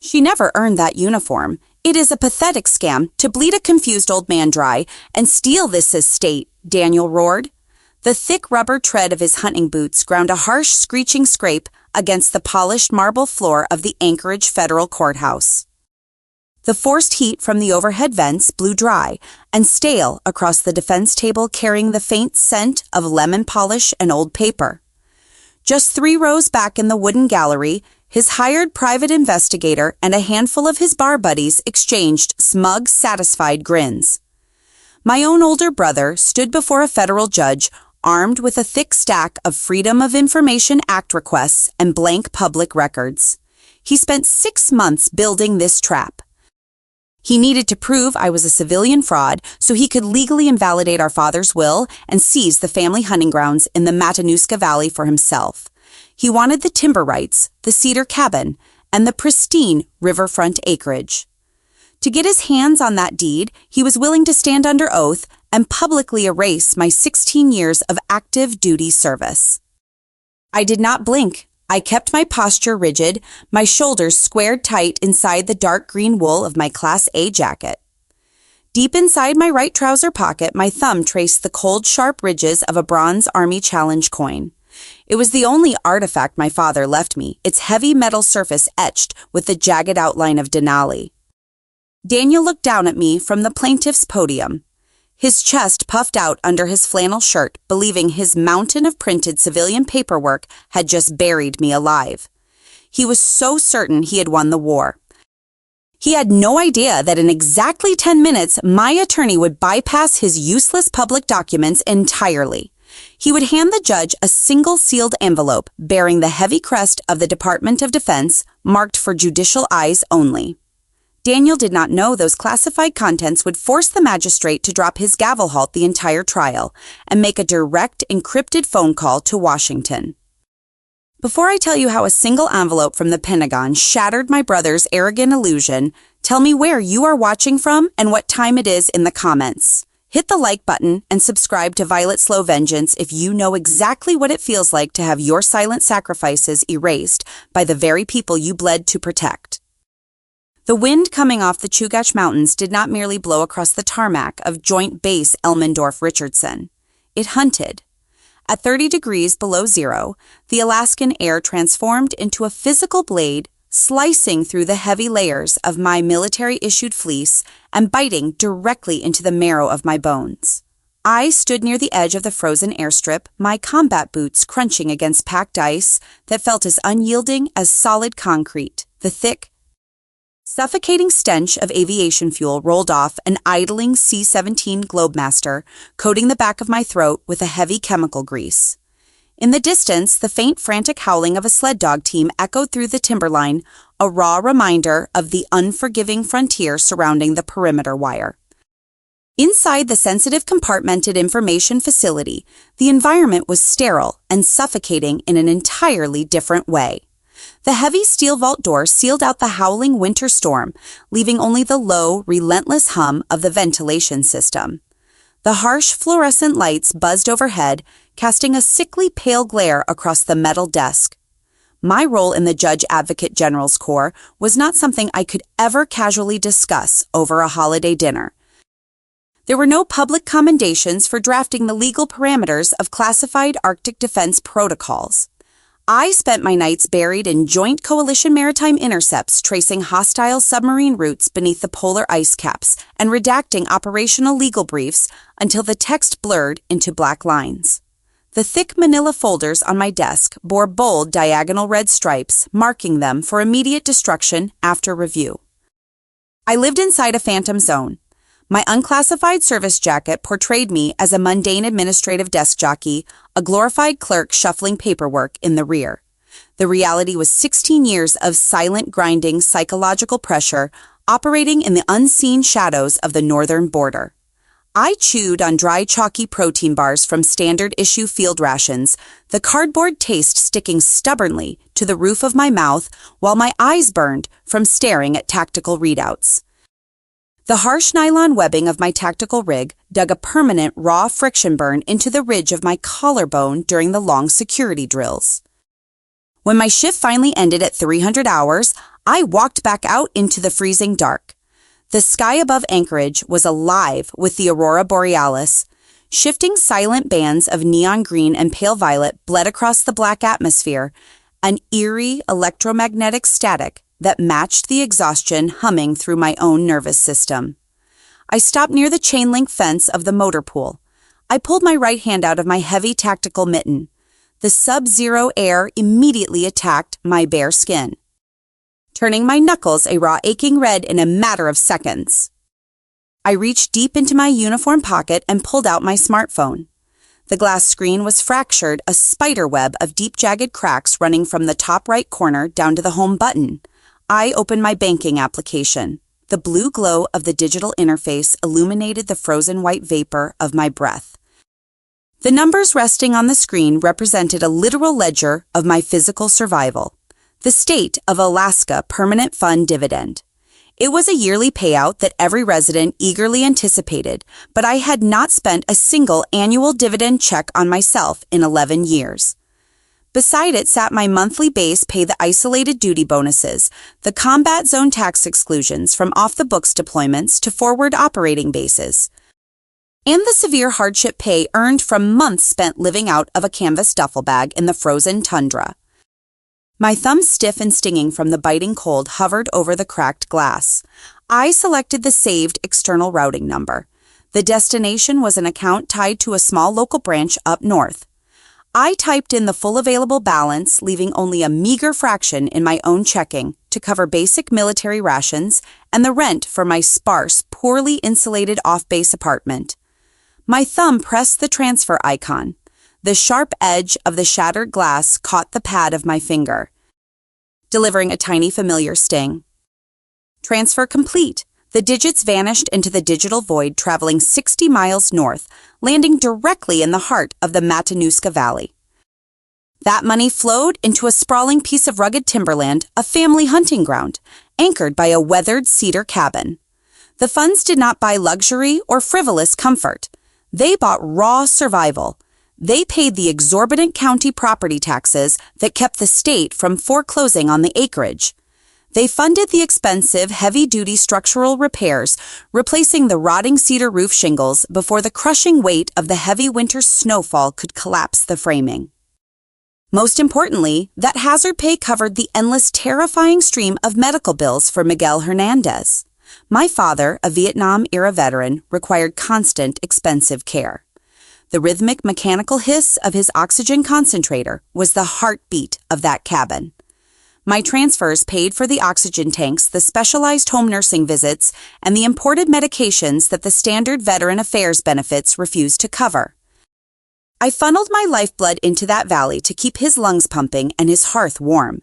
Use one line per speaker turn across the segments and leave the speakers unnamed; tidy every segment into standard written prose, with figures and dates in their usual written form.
She never earned that uniform. It is a pathetic scam to bleed a confused old man dry and steal this estate, Daniel roared. The thick rubber tread of his hunting boots ground a harsh, screeching scrape against the polished marble floor of the Anchorage Federal Courthouse. The forced heat from the overhead vents blew dry and stale across the defense table, carrying the faint scent of lemon polish and old paper. Just 3 rows back in the wooden gallery, his hired private investigator and a handful of his bar buddies exchanged smug, satisfied grins. My own older brother stood before a federal judge, armed with a thick stack of Freedom of Information Act requests and blank public records. He spent 6 months building this trap. He needed to prove I was a civilian fraud so he could legally invalidate our father's will and seize the family hunting grounds in the Matanuska Valley for himself. He wanted the timber rights, the cedar cabin, and the pristine riverfront acreage. To get his hands on that deed, he was willing to stand under oath and publicly erase my 16 years of active duty service. I did not blink. I kept my posture rigid, my shoulders squared tight inside the dark green wool of my Class A jacket. Deep inside my right trouser pocket, my thumb traced the cold, sharp ridges of a bronze Army Challenge coin. It was the only artifact my father left me, its heavy metal surface etched with the jagged outline of Denali. Daniel looked down at me from the plaintiff's podium. His chest puffed out under his flannel shirt, believing his mountain of printed civilian paperwork had just buried me alive. He was so certain he had won the war. He had no idea that in exactly 10 minutes, my attorney would bypass his useless public documents entirely. He would hand the judge a single sealed envelope bearing the heavy crest of the Department of Defense, marked for judicial eyes only. Daniel did not know those classified contents would force the magistrate to drop his gavel halt the entire trial and make a direct, encrypted phone call to Washington. Before I tell you how a single envelope from the Pentagon shattered my brother's arrogant illusion, tell me where you are watching from and what time it is in the comments. Hit the like button and subscribe to Violet Slow Vengeance if you know exactly what it feels like to have your silent sacrifices erased by the very people you bled to protect. The wind coming off the Chugach Mountains did not merely blow across the tarmac of Joint Base Elmendorf-Richardson. It hunted. At 30 degrees below zero, the Alaskan air transformed into a physical blade, slicing through the heavy layers of my military-issued fleece and biting directly into the marrow of my bones. I stood near the edge of the frozen airstrip, my combat boots crunching against packed ice that felt as unyielding as solid concrete. The thick, suffocating stench of aviation fuel rolled off an idling C-17 Globemaster, coating the back of my throat with a heavy chemical grease. In the distance, the faint, frantic howling of a sled dog team echoed through the timberline, a raw reminder of the unforgiving frontier surrounding the perimeter wire. Inside the sensitive compartmented information facility, the environment was sterile and suffocating in an entirely different way. The heavy steel vault door sealed out the howling winter storm, leaving only the low, relentless hum of the ventilation system. The harsh fluorescent lights buzzed overhead, casting a sickly pale glare across the metal desk. My role in the Judge Advocate General's Corps was not something I could ever casually discuss over a holiday dinner. There were no public commendations for drafting the legal parameters of classified Arctic defense protocols. I spent my nights buried in Joint Coalition maritime intercepts, tracing hostile submarine routes beneath the polar ice caps and redacting operational legal briefs until the text blurred into black lines. The thick manila folders on my desk bore bold diagonal red stripes, marking them for immediate destruction after review. I lived inside a phantom zone. My unclassified service jacket portrayed me as a mundane administrative desk jockey, a glorified clerk shuffling paperwork in the rear. The reality was 16 years of silent, grinding psychological pressure operating in the unseen shadows of the northern border. I chewed on dry, chalky protein bars from standard issue field rations, the cardboard taste sticking stubbornly to the roof of my mouth while my eyes burned from staring at tactical readouts. The harsh nylon webbing of my tactical rig dug a permanent raw friction burn into the ridge of my collarbone during the long security drills. When my shift finally ended at 300 hours, I walked back out into the freezing dark. The sky above Anchorage was alive with the aurora borealis. Shifting silent bands of neon green and pale violet bled across the black atmosphere, an eerie electromagnetic static that matched the exhaustion humming through my own nervous system. I stopped near the chain-link fence of the motor pool. I pulled my right hand out of my heavy tactical mitten. The sub-zero air immediately attacked my bare skin, turning my knuckles a raw aching red in a matter of seconds. I reached deep into my uniform pocket and pulled out my smartphone. The glass screen was fractured, a spider web of deep jagged cracks running from the top right corner down to the home button. I opened my banking application. The blue glow of the digital interface illuminated the frozen white vapor of my breath. The numbers resting on the screen represented a literal ledger of my physical survival. The State of Alaska Permanent Fund Dividend. It was a yearly payout that every resident eagerly anticipated, but I had not spent a single annual dividend check on myself in 11 years. Beside it sat my monthly base pay, the isolated duty bonuses, the combat zone tax exclusions from off-the-books deployments to forward operating bases, and the severe hardship pay earned from months spent living out of a canvas duffel bag in the frozen tundra. My thumb, stiff and stinging from the biting cold, hovered over the cracked glass. I selected the saved external routing number. The destination was an account tied to a small local branch up north. I typed in the full available balance, leaving only a meager fraction in my own checking to cover basic military rations and the rent for my sparse, poorly insulated off-base apartment. My thumb pressed the transfer icon. The sharp edge of the shattered glass caught the pad of my finger, delivering a tiny familiar sting. Transfer complete. The digits vanished into the digital void, traveling 60 miles north, landing directly in the heart of the Matanuska Valley. That money flowed into a sprawling piece of rugged timberland, a family hunting ground, anchored by a weathered cedar cabin. The funds did not buy luxury or frivolous comfort. They bought raw survival. They paid the exorbitant county property taxes that kept the state from foreclosing on the acreage. They funded the expensive, heavy-duty structural repairs, replacing the rotting cedar roof shingles before the crushing weight of the heavy winter snowfall could collapse the framing. Most importantly, that hazard pay covered the endless, terrifying stream of medical bills for Miguel Hernandez. My father, a Vietnam-era veteran, required constant, expensive care. The rhythmic mechanical hiss of his oxygen concentrator was the heartbeat of that cabin. My transfers paid for the oxygen tanks, the specialized home nursing visits, and the imported medications that the standard Veteran Affairs benefits refused to cover. I funneled my lifeblood into that valley to keep his lungs pumping and his hearth warm.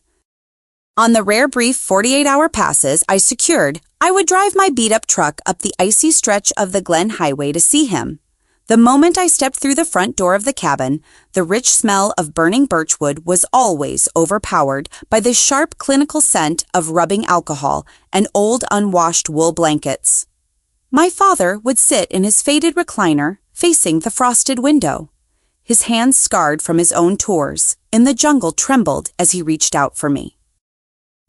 On the rare brief 48-hour passes I secured, I would drive my beat-up truck up the icy stretch of the Glen Highway to see him. The moment I stepped through the front door of the cabin, the rich smell of burning birchwood was always overpowered by the sharp clinical scent of rubbing alcohol and old unwashed wool blankets. My father would sit in his faded recliner, facing the frosted window. His hands, scarred from his own tours in the jungle, trembled as he reached out for me.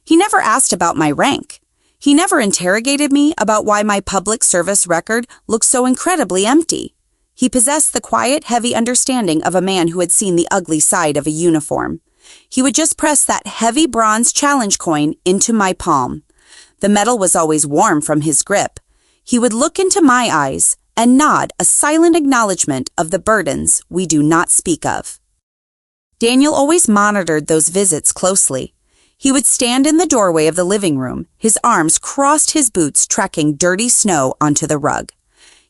He never asked about my rank. He never interrogated me about why my public service record looked so incredibly empty. He possessed the quiet, heavy understanding of a man who had seen the ugly side of a uniform. He would just press that heavy bronze challenge coin into my palm. The metal was always warm from his grip. He would look into my eyes and nod a silent acknowledgement of the burdens we do not speak of. Daniel always monitored those visits closely. He would stand in the doorway of the living room, his arms crossed, his boots tracking dirty snow onto the rug.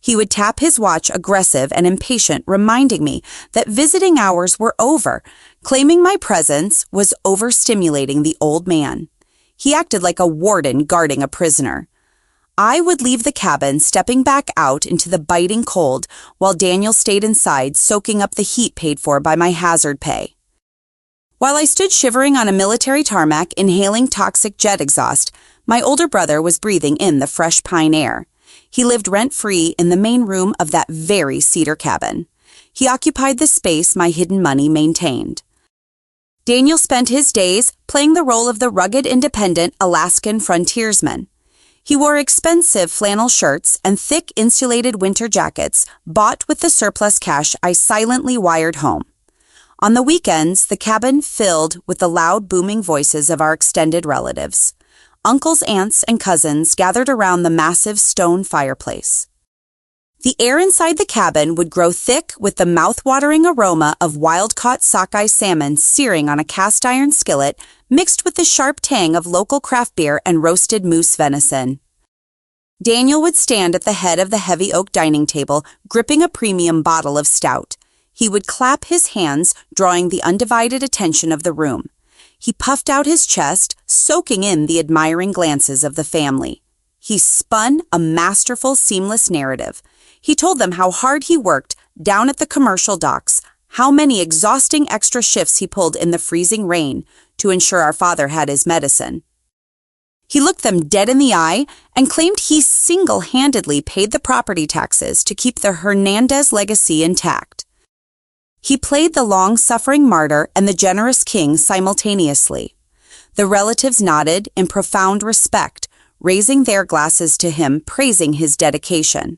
He would tap his watch, aggressive and impatient, reminding me that visiting hours were over, claiming my presence was overstimulating the old man. He acted like a warden guarding a prisoner. I would leave the cabin, stepping back out into the biting cold, while Daniel stayed inside, soaking up the heat paid for by my hazard pay. While I stood shivering on a military tarmac, inhaling toxic jet exhaust, my older brother was breathing in the fresh pine air. He lived rent-free in the main room of that very cedar cabin. He occupied the space my hidden money maintained. Daniel spent his days playing the role of the rugged, independent Alaskan frontiersman. He wore expensive flannel shirts and thick insulated winter jackets bought with the surplus cash I silently wired home. On the weekends, the cabin filled with the loud, booming voices of our extended relatives. Uncles, aunts, and cousins gathered around the massive stone fireplace. The air inside the cabin would grow thick with the mouth-watering aroma of wild-caught sockeye salmon searing on a cast-iron skillet mixed with the sharp tang of local craft beer and roasted moose venison. Daniel would stand at the head of the heavy oak dining table, gripping a premium bottle of stout. He would clap his hands, drawing the undivided attention of the room. He puffed out his chest, soaking in the admiring glances of the family. He spun a masterful, seamless narrative. He told them how hard he worked down at the commercial docks, how many exhausting extra shifts he pulled in the freezing rain to ensure our father had his medicine. He looked them dead in the eye and claimed he single-handedly paid the property taxes to keep the Hernandez legacy intact. He played the long-suffering martyr and the generous king simultaneously. The relatives nodded in profound respect, raising their glasses to him, praising his dedication.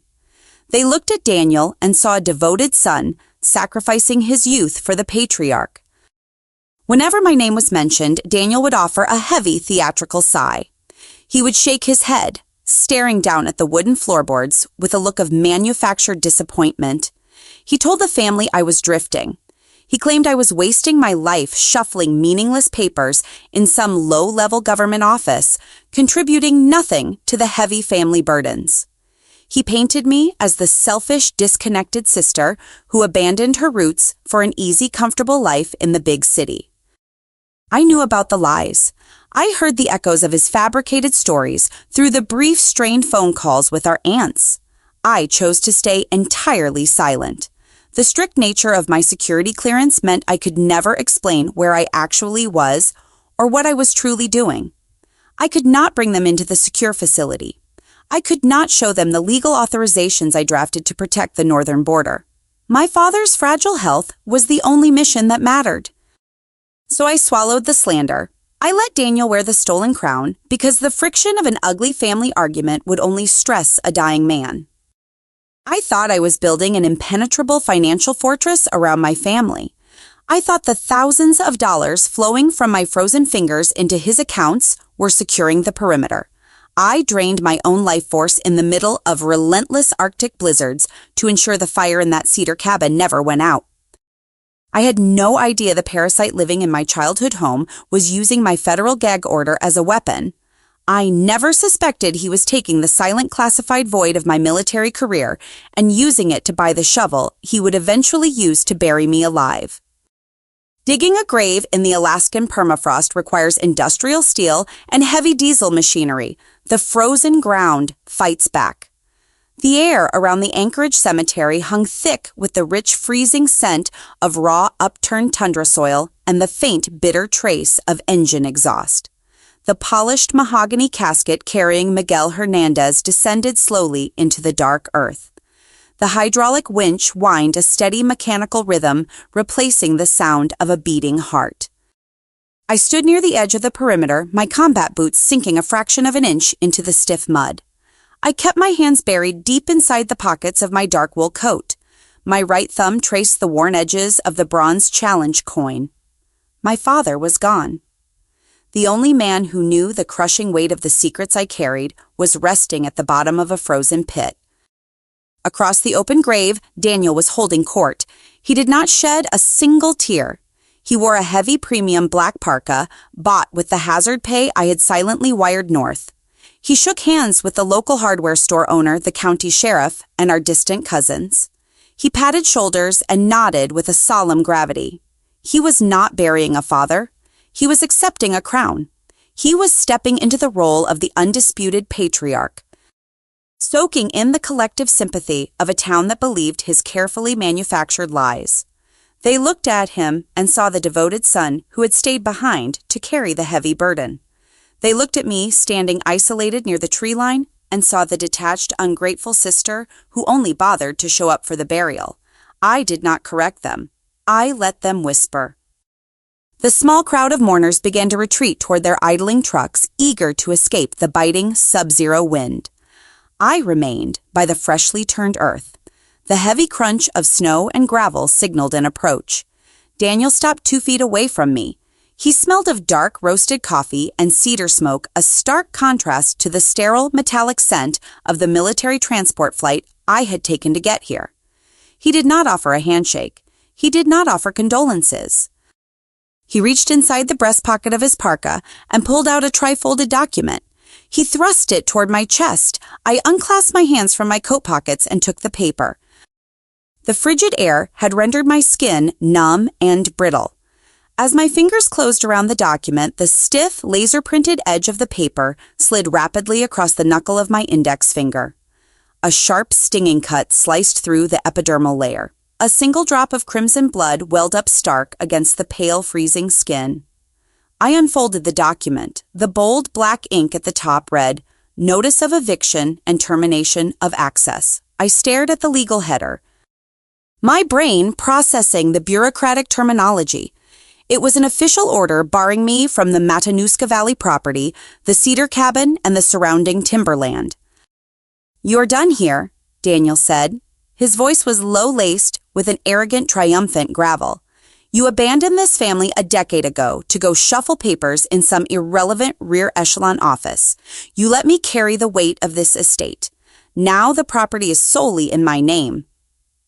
They looked at Daniel and saw a devoted son sacrificing his youth for the patriarch. Whenever my name was mentioned, Daniel would offer a heavy theatrical sigh. He would shake his head, staring down at the wooden floorboards with a look of manufactured disappointment. He told the family I was drifting. He claimed I was wasting my life shuffling meaningless papers in some low-level government office, contributing nothing to the heavy family burdens. He painted me as the selfish, disconnected sister who abandoned her roots for an easy, comfortable life in the big city. I knew about the lies. I heard the echoes of his fabricated stories through the brief, strained phone calls with our aunts. I chose to stay entirely silent. The strict nature of my security clearance meant I could never explain where I actually was or what I was truly doing. I could not bring them into the secure facility. I could not show them the legal authorizations I drafted to protect the northern border. My father's fragile health was the only mission that mattered. So I swallowed the slander. I let Daniel wear the stolen crown because the friction of an ugly family argument would only stress a dying man. I thought I was building an impenetrable financial fortress around my family. I thought the thousands of dollars flowing from my frozen fingers into his accounts were securing the perimeter. I drained my own life force in the middle of relentless Arctic blizzards to ensure the fire in that cedar cabin never went out. I had no idea the parasite living in my childhood home was using my federal gag order as a weapon. I never suspected he was taking the silent classified void of my military career and using it to buy the shovel he would eventually use to bury me alive. Digging a grave in the Alaskan permafrost requires industrial steel and heavy diesel machinery. The frozen ground fights back. The air around the Anchorage cemetery hung thick with the rich freezing scent of raw upturned tundra soil and the faint bitter trace of engine exhaust. The polished mahogany casket carrying Miguel Hernandez descended slowly into the dark earth. The hydraulic winch whined a steady mechanical rhythm, replacing the sound of a beating heart. I stood near the edge of the perimeter, my combat boots sinking a fraction of an inch into the stiff mud. I kept my hands buried deep inside the pockets of my dark wool coat. My right thumb traced the worn edges of the bronze challenge coin. My father was gone. The only man who knew the crushing weight of the secrets I carried was resting at the bottom of a frozen pit. Across the open grave, Daniel was holding court. He did not shed a single tear. He wore a heavy premium black parka, bought with the hazard pay I had silently wired north. He shook hands with the local hardware store owner, the county sheriff, and our distant cousins. He patted shoulders and nodded with a solemn gravity. He was not burying a father. He was accepting a crown. He was stepping into the role of the undisputed patriarch, soaking in the collective sympathy of a town that believed his carefully manufactured lies. They looked at him and saw the devoted son who had stayed behind to carry the heavy burden. They looked at me standing isolated near the tree line and saw the detached, ungrateful sister who only bothered to show up for the burial. I did not correct them. I let them whisper. The small crowd of mourners began to retreat toward their idling trucks, eager to escape the biting sub-zero wind. I remained by the freshly turned earth. The heavy crunch of snow and gravel signaled an approach. Daniel stopped 2 feet away from me. He smelled of dark roasted coffee and cedar smoke, a stark contrast to the sterile metallic scent of the military transport flight I had taken to get here. He did not offer a handshake. He did not offer condolences. He reached inside the breast pocket of his parka and pulled out a tri-folded document. He thrust it toward my chest. I unclasped my hands from my coat pockets and took the paper. The frigid air had rendered my skin numb and brittle. As my fingers closed around the document, the stiff, laser-printed edge of the paper slid rapidly across the knuckle of my index finger. A sharp, stinging cut sliced through the epidermal layer. A single drop of crimson blood welled up stark against the pale, freezing skin. I unfolded the document. The bold black ink at the top read, "Notice of Eviction and Termination of Access." I stared at the legal header, my brain processing the bureaucratic terminology. It was an official order barring me from the Matanuska Valley property, the cedar cabin, and the surrounding timberland. "You're done here," Daniel said. His voice was low-laced with an arrogant, triumphant gravel. "You abandoned this family a decade ago to go shuffle papers in some irrelevant rear echelon office. You let me carry the weight of this estate. Now the property is solely in my name."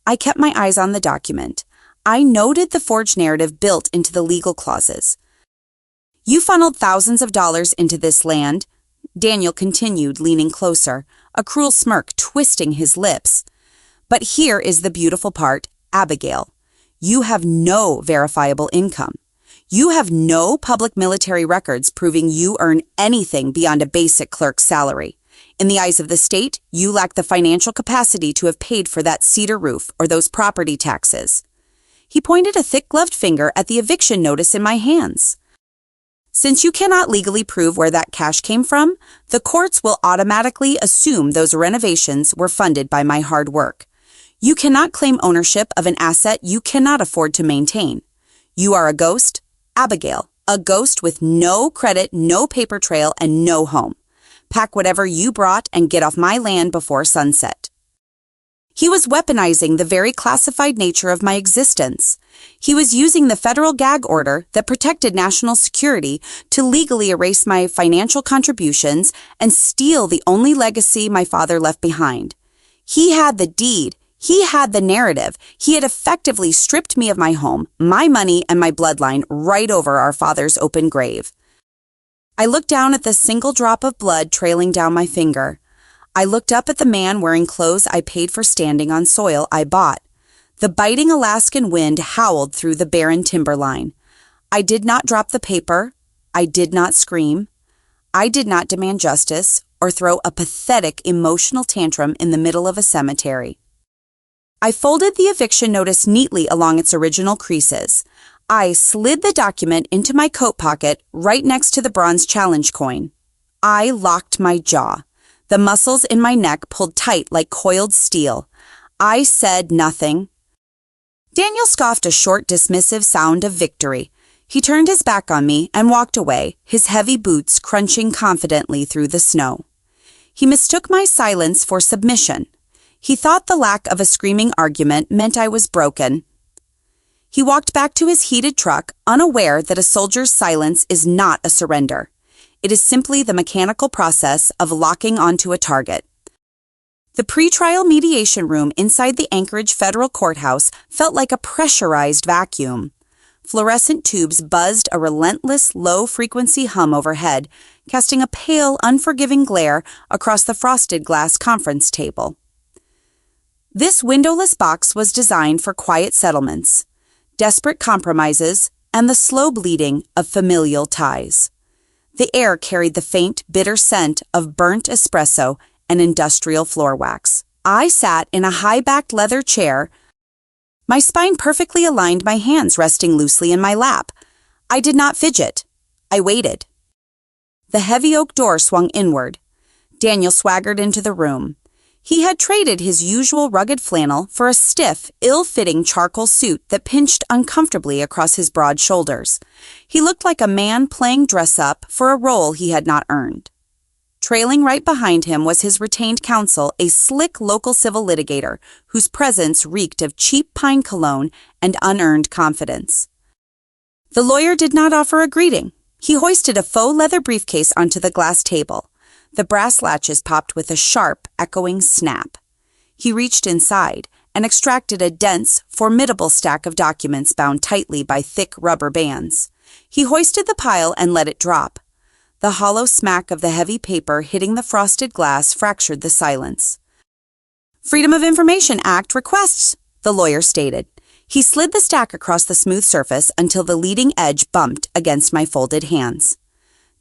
I kept my eyes on the document. I noted the forged narrative built into the legal clauses. "You funneled thousands of dollars into this land," Daniel continued, leaning closer, a cruel smirk twisting his lips. "But here is the beautiful part, Abigail. You have no verifiable income. You have no public military records proving you earn anything beyond a basic clerk's salary. In the eyes of the state, you lack the financial capacity to have paid for that cedar roof or those property taxes." He pointed a thick-gloved finger at the eviction notice in my hands. "Since you cannot legally prove where that cash came from, the courts will automatically assume those renovations were funded by my hard work. You cannot claim ownership of an asset you cannot afford to maintain. You are a ghost, Abigail, a ghost with no credit, no paper trail, and no home. Pack whatever you brought and get off my land before sunset." He was weaponizing the very classified nature of my existence. He was using the federal gag order that protected national security to legally erase my financial contributions and steal the only legacy my father left behind. He had the deed. He had the narrative. He had effectively stripped me of my home, my money, and my bloodline right over our father's open grave. I looked down at the single drop of blood trailing down my finger. I looked up at the man wearing clothes I paid for standing on soil I bought. The biting Alaskan wind howled through the barren timberline. I did not drop the paper. I did not scream. I did not demand justice or throw a pathetic emotional tantrum in the middle of a cemetery. I folded the eviction notice neatly along its original creases. I slid the document into my coat pocket right next to the bronze challenge coin. I locked my jaw. The muscles in my neck pulled tight like coiled steel. I said nothing. Daniel scoffed a short, dismissive sound of victory. He turned his back on me and walked away, his heavy boots crunching confidently through the snow. He mistook my silence for submission. He thought the lack of a screaming argument meant I was broken. He walked back to his heated truck, unaware that a soldier's silence is not a surrender. It is simply the mechanical process of locking onto a target. The pretrial mediation room inside the Anchorage Federal Courthouse felt like a pressurized vacuum. Fluorescent tubes buzzed a relentless, low-frequency hum overhead, casting a pale, unforgiving glare across the frosted glass conference table. This windowless box was designed for quiet settlements, desperate compromises, and the slow bleeding of familial ties. The air carried the faint, bitter scent of burnt espresso and industrial floor wax. I sat in a high-backed leather chair, my spine perfectly aligned, my hands resting loosely in my lap. I did not fidget. I waited. The heavy oak door swung inward. Daniel swaggered into the room. He had traded his usual rugged flannel for a stiff, ill-fitting charcoal suit that pinched uncomfortably across his broad shoulders. He looked like a man playing dress-up for a role he had not earned. Trailing right behind him was his retained counsel, a slick local civil litigator whose presence reeked of cheap pine cologne and unearned confidence. The lawyer did not offer a greeting. He hoisted a faux leather briefcase onto the glass table. The brass latches popped with a sharp, echoing snap. He reached inside and extracted a dense, formidable stack of documents bound tightly by thick rubber bands. He hoisted the pile and let it drop. The hollow smack of the heavy paper hitting the frosted glass fractured the silence. "Freedom of Information Act requests," the lawyer stated. He slid the stack across the smooth surface until the leading edge bumped against my folded hands.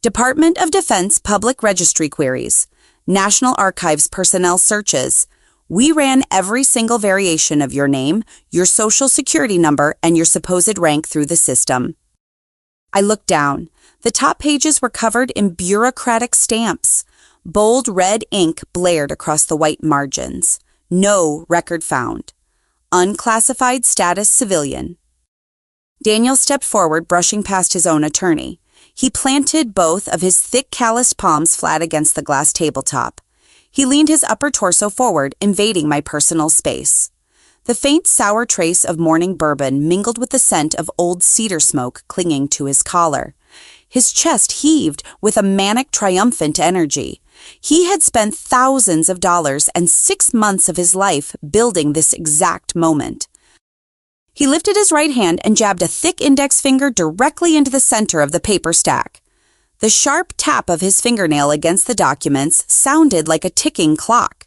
"Department of Defense Public Registry queries. National Archives personnel searches. We ran every single variation of your name, your social security number, and your supposed rank through the system." I looked down. The top pages were covered in bureaucratic stamps. Bold red ink blared across the white margins. No record found. Unclassified status civilian. Daniel stepped forward, brushing past his own attorney. He planted both of his thick, calloused palms flat against the glass tabletop. He leaned his upper torso forward, invading my personal space. The faint, sour trace of morning bourbon mingled with the scent of old cedar smoke clinging to his collar. His chest heaved with a manic, triumphant energy. He had spent thousands of dollars and 6 months of his life building this exact moment. He lifted his right hand and jabbed a thick index finger directly into the center of the paper stack. The sharp tap of his fingernail against the documents sounded like a ticking clock.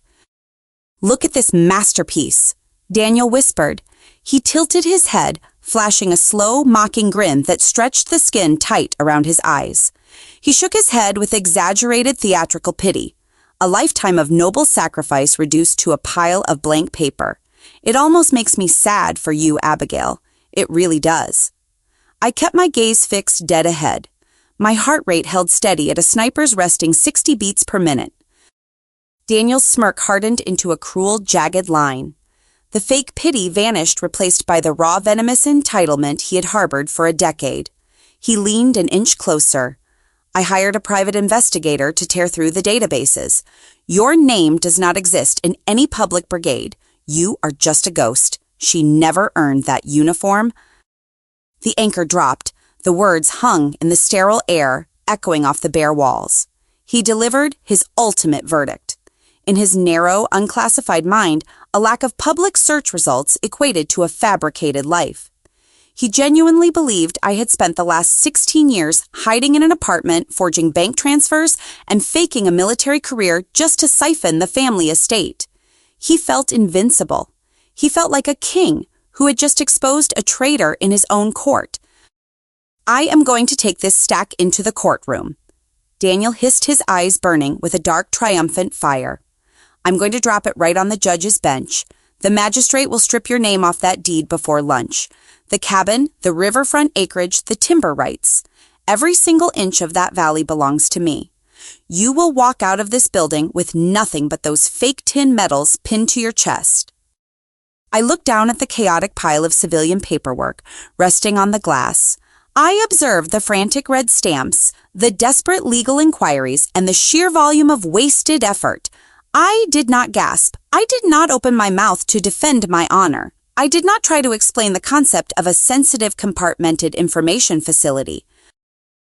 "Look at this masterpiece," Daniel whispered. He tilted his head, flashing a slow, mocking grin that stretched the skin tight around his eyes. He shook his head with exaggerated theatrical pity. A lifetime of noble sacrifice reduced to a pile of blank paper. "It almost makes me sad for you, Abigail. It really does." I kept my gaze fixed dead ahead. My heart rate held steady at a sniper's resting 60 beats per minute. Daniel's smirk hardened into a cruel, jagged line. The fake pity vanished, replaced by the raw, venomous entitlement he had harbored for a decade. He leaned an inch closer. "I hired a private investigator to tear through the databases. Your name does not exist in any public brigade. You are just a ghost. She never earned that uniform." The anchor dropped. The words hung in the sterile air, echoing off the bare walls. He delivered his ultimate verdict. In his narrow, unclassified mind, a lack of public search results equated to a fabricated life. He genuinely believed I had spent the last 16 years hiding in an apartment, forging bank transfers, and faking a military career just to siphon the family estate. He felt invincible. He felt like a king who had just exposed a traitor in his own court. "I am going to take this stack into the courtroom." Daniel hissed, his eyes burning with a dark, triumphant fire. "I'm going to drop it right on the judge's bench. The magistrate will strip your name off that deed before lunch. The cabin, the riverfront acreage, the timber rights. Every single inch of that valley belongs to me. You will walk out of this building with nothing but those fake tin medals pinned to your chest." I looked down at the chaotic pile of civilian paperwork resting on the glass. I observed the frantic red stamps, the desperate legal inquiries, and the sheer volume of wasted effort. I did not gasp. I did not open my mouth to defend my honor. I did not try to explain the concept of a sensitive compartmented information facility.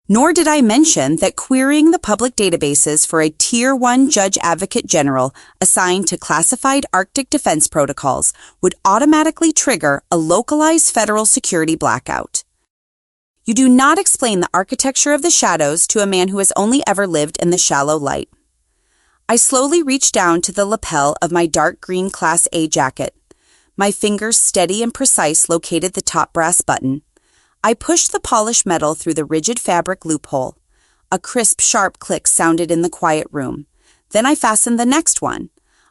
Nor did I mention that querying the public databases for a Tier 1 Judge Advocate General assigned to classified Arctic defense protocols would automatically trigger a localized federal security blackout. You do not explain the architecture of the shadows to a man who has only ever lived in the shallow light. I slowly reached down to the lapel of my dark green Class A jacket. My fingers, steady and precise, located the top brass button. I pushed the polished metal through the rigid fabric loophole. A crisp, sharp click sounded in the quiet room. Then I fastened the next one.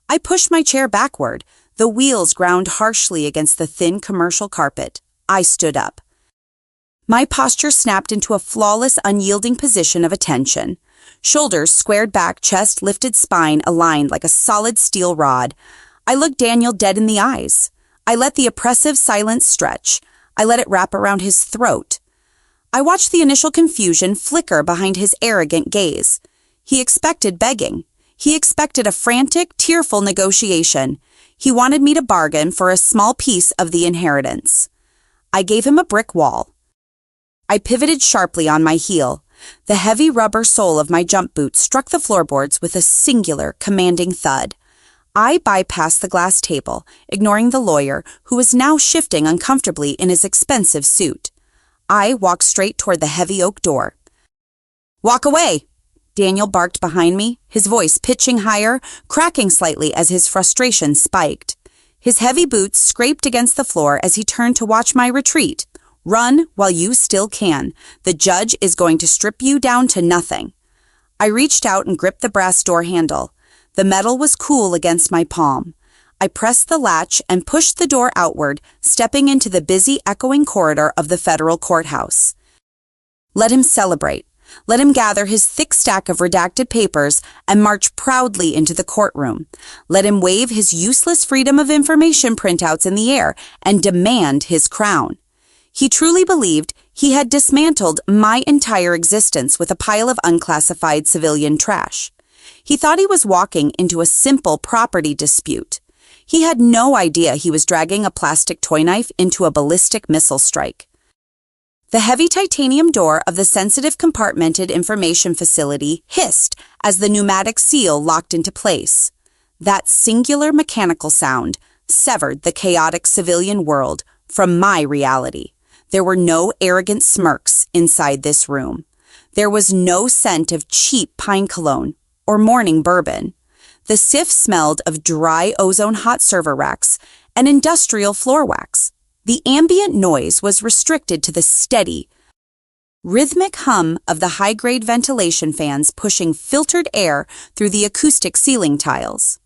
I pushed my chair backward. The wheels ground harshly against the thin commercial carpet. I stood up. My posture snapped into a flawless, unyielding position of attention. Shoulders squared back, chest lifted, spine aligned like a solid steel rod. I looked Daniel dead in the eyes. I let the oppressive silence stretch. I let it wrap around his throat. I watched the initial confusion flicker behind his arrogant gaze. He expected begging. He expected a frantic, tearful negotiation. He wanted me to bargain for a small piece of the inheritance. I gave him a brick wall. I pivoted sharply on my heel. The heavy rubber sole of my jump boot struck the floorboards with a singular, commanding thud. I bypassed the glass table, ignoring the lawyer, who was now shifting uncomfortably in his expensive suit. I walked straight toward the heavy oak door. "Walk away!" Daniel barked behind me, his voice pitching higher, cracking slightly as his frustration spiked. His heavy boots scraped against the floor as he turned to watch my retreat. "Run while you still can. The judge is going to strip you down to nothing." I reached out and gripped the brass door handle. The metal was cool against my palm. I pressed the latch and pushed the door outward, stepping into the busy, echoing corridor of the federal courthouse. Let him celebrate. Let him gather his thick stack of redacted papers and march proudly into the courtroom. Let him wave his useless Freedom of Information printouts in the air and demand his crown. He truly believed he had dismantled my entire existence with a pile of unclassified civilian trash. He thought he was walking into a simple property dispute. He had no idea he was dragging a plastic toy knife into a ballistic missile strike. The heavy titanium door of the sensitive compartmented information facility hissed as the pneumatic seal locked into place. That singular mechanical sound severed the chaotic civilian world from my reality. There were no arrogant smirks inside this room. There was no scent of cheap pine cologne or morning bourbon. The SIF smelled of dry ozone hot server racks and industrial floor wax. The ambient noise was restricted to the steady, rhythmic hum of the high-grade ventilation fans pushing filtered air through the acoustic ceiling tiles.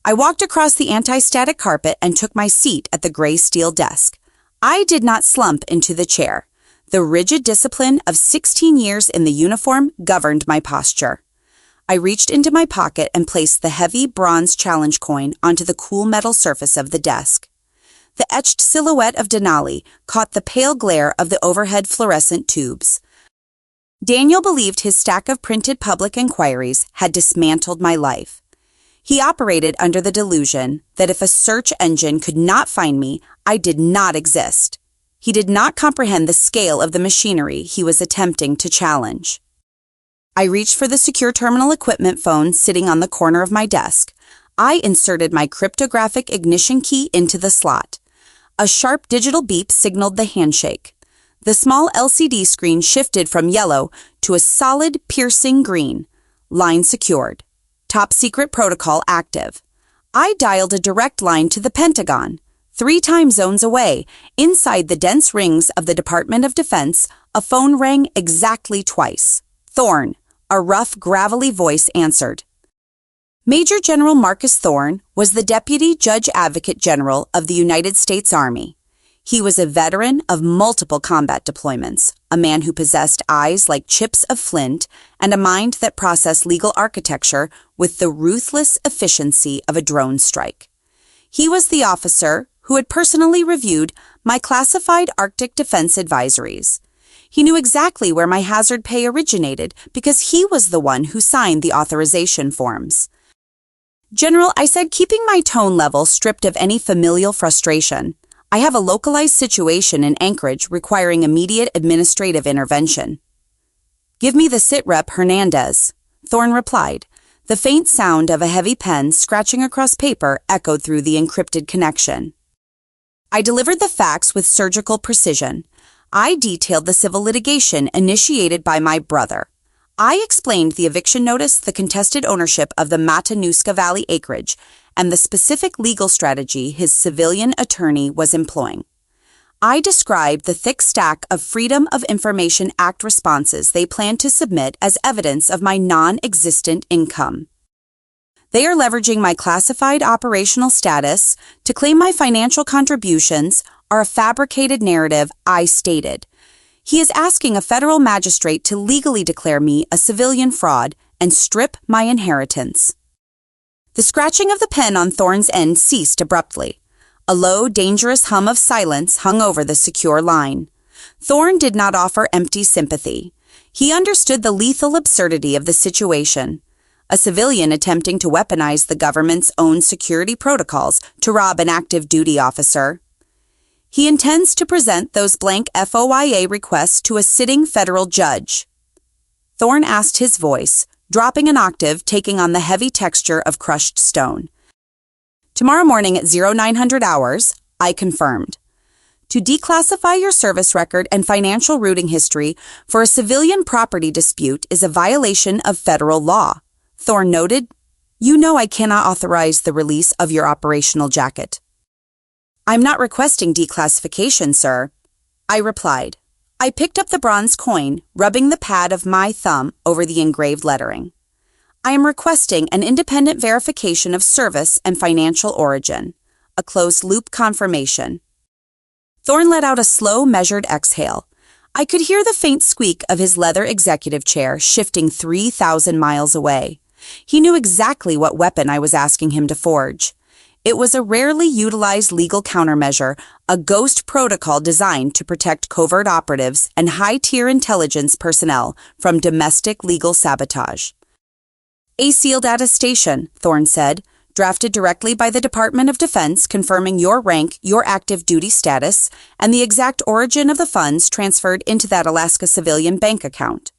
I walked across the anti-static carpet and took my seat at the gray steel desk. I did not slump into the chair. The rigid discipline of 16 years in the uniform governed my posture. I reached into my pocket and placed the heavy bronze challenge coin onto the cool metal surface of the desk. The etched silhouette of Denali caught the pale glare of the overhead fluorescent tubes. Daniel believed his stack of printed public inquiries had dismantled my life. He operated under the delusion that if a search engine could not find me, I did not exist. He did not comprehend the scale of the machinery he was attempting to challenge. I reached for the secure terminal equipment phone sitting on the corner of my desk. I inserted my cryptographic ignition key into the slot. A sharp digital beep signaled the handshake. The small LCD screen shifted from yellow to a solid, piercing green. Line secured. Top secret protocol active. I dialed a direct line to the Pentagon. 3 time zones away, inside the dense rings of the Department of Defense, a phone rang exactly twice. Thorne, a rough, gravelly voice answered. Major General Marcus Thorne was the Deputy Judge Advocate General of the United States Army. He was a veteran of multiple combat deployments, a man who possessed eyes like chips of flint and a mind that processed legal architecture with the ruthless efficiency of a drone strike. He was the officer who had personally reviewed my classified Arctic defense advisories. He knew exactly where my hazard pay originated because he was the one who signed the authorization forms. "General," I said, keeping my tone level stripped of any familial frustration, "I have a localized situation in Anchorage requiring immediate administrative intervention." "Give me the sitrep Hernandez," Thorne replied. The faint sound of a heavy pen scratching across paper echoed through the encrypted connection. I delivered the facts with surgical precision. I detailed the civil litigation initiated by my brother. I explained the eviction notice, the contested ownership of the Matanuska Valley acreage, and the specific legal strategy his civilian attorney was employing. I described the thick stack of Freedom of Information Act responses they planned to submit as evidence of my non-existent income. They are leveraging my classified operational status to claim my financial contributions are a fabricated narrative I stated. He is asking a federal magistrate to legally declare me a civilian fraud and strip my inheritance. The scratching of the pen on Thorne's end ceased abruptly. A low, dangerous hum of silence hung over the secure line. Thorne did not offer empty sympathy. He understood the lethal absurdity of the situation. A civilian attempting to weaponize the government's own security protocols to rob an active duty officer. He intends to present those blank FOIA requests to a sitting federal judge. Thorne asked his voice, dropping an octave, taking on the heavy texture of crushed stone. Tomorrow morning at 0900 hours, I confirmed. To declassify your service record and financial routing history for a civilian property dispute is a violation of federal law. Thorne noted, "You know I cannot authorize the release of your operational jacket." "I'm not requesting declassification, sir," I replied. I picked up the bronze coin, rubbing the pad of my thumb over the engraved lettering. "I am requesting an independent verification of service and financial origin, a closed-loop confirmation." Thorne let out a slow, measured exhale. I could hear the faint squeak of his leather executive chair shifting 3,000 miles away. He knew exactly what weapon I was asking him to forge. It was a rarely utilized legal countermeasure, a ghost protocol designed to protect covert operatives and high-tier intelligence personnel from domestic legal sabotage. "A sealed attestation," Thorne said, "drafted directly by the Department of Defense confirming your rank, your active duty status, and the exact origin of the funds transferred into that Alaska civilian bank account."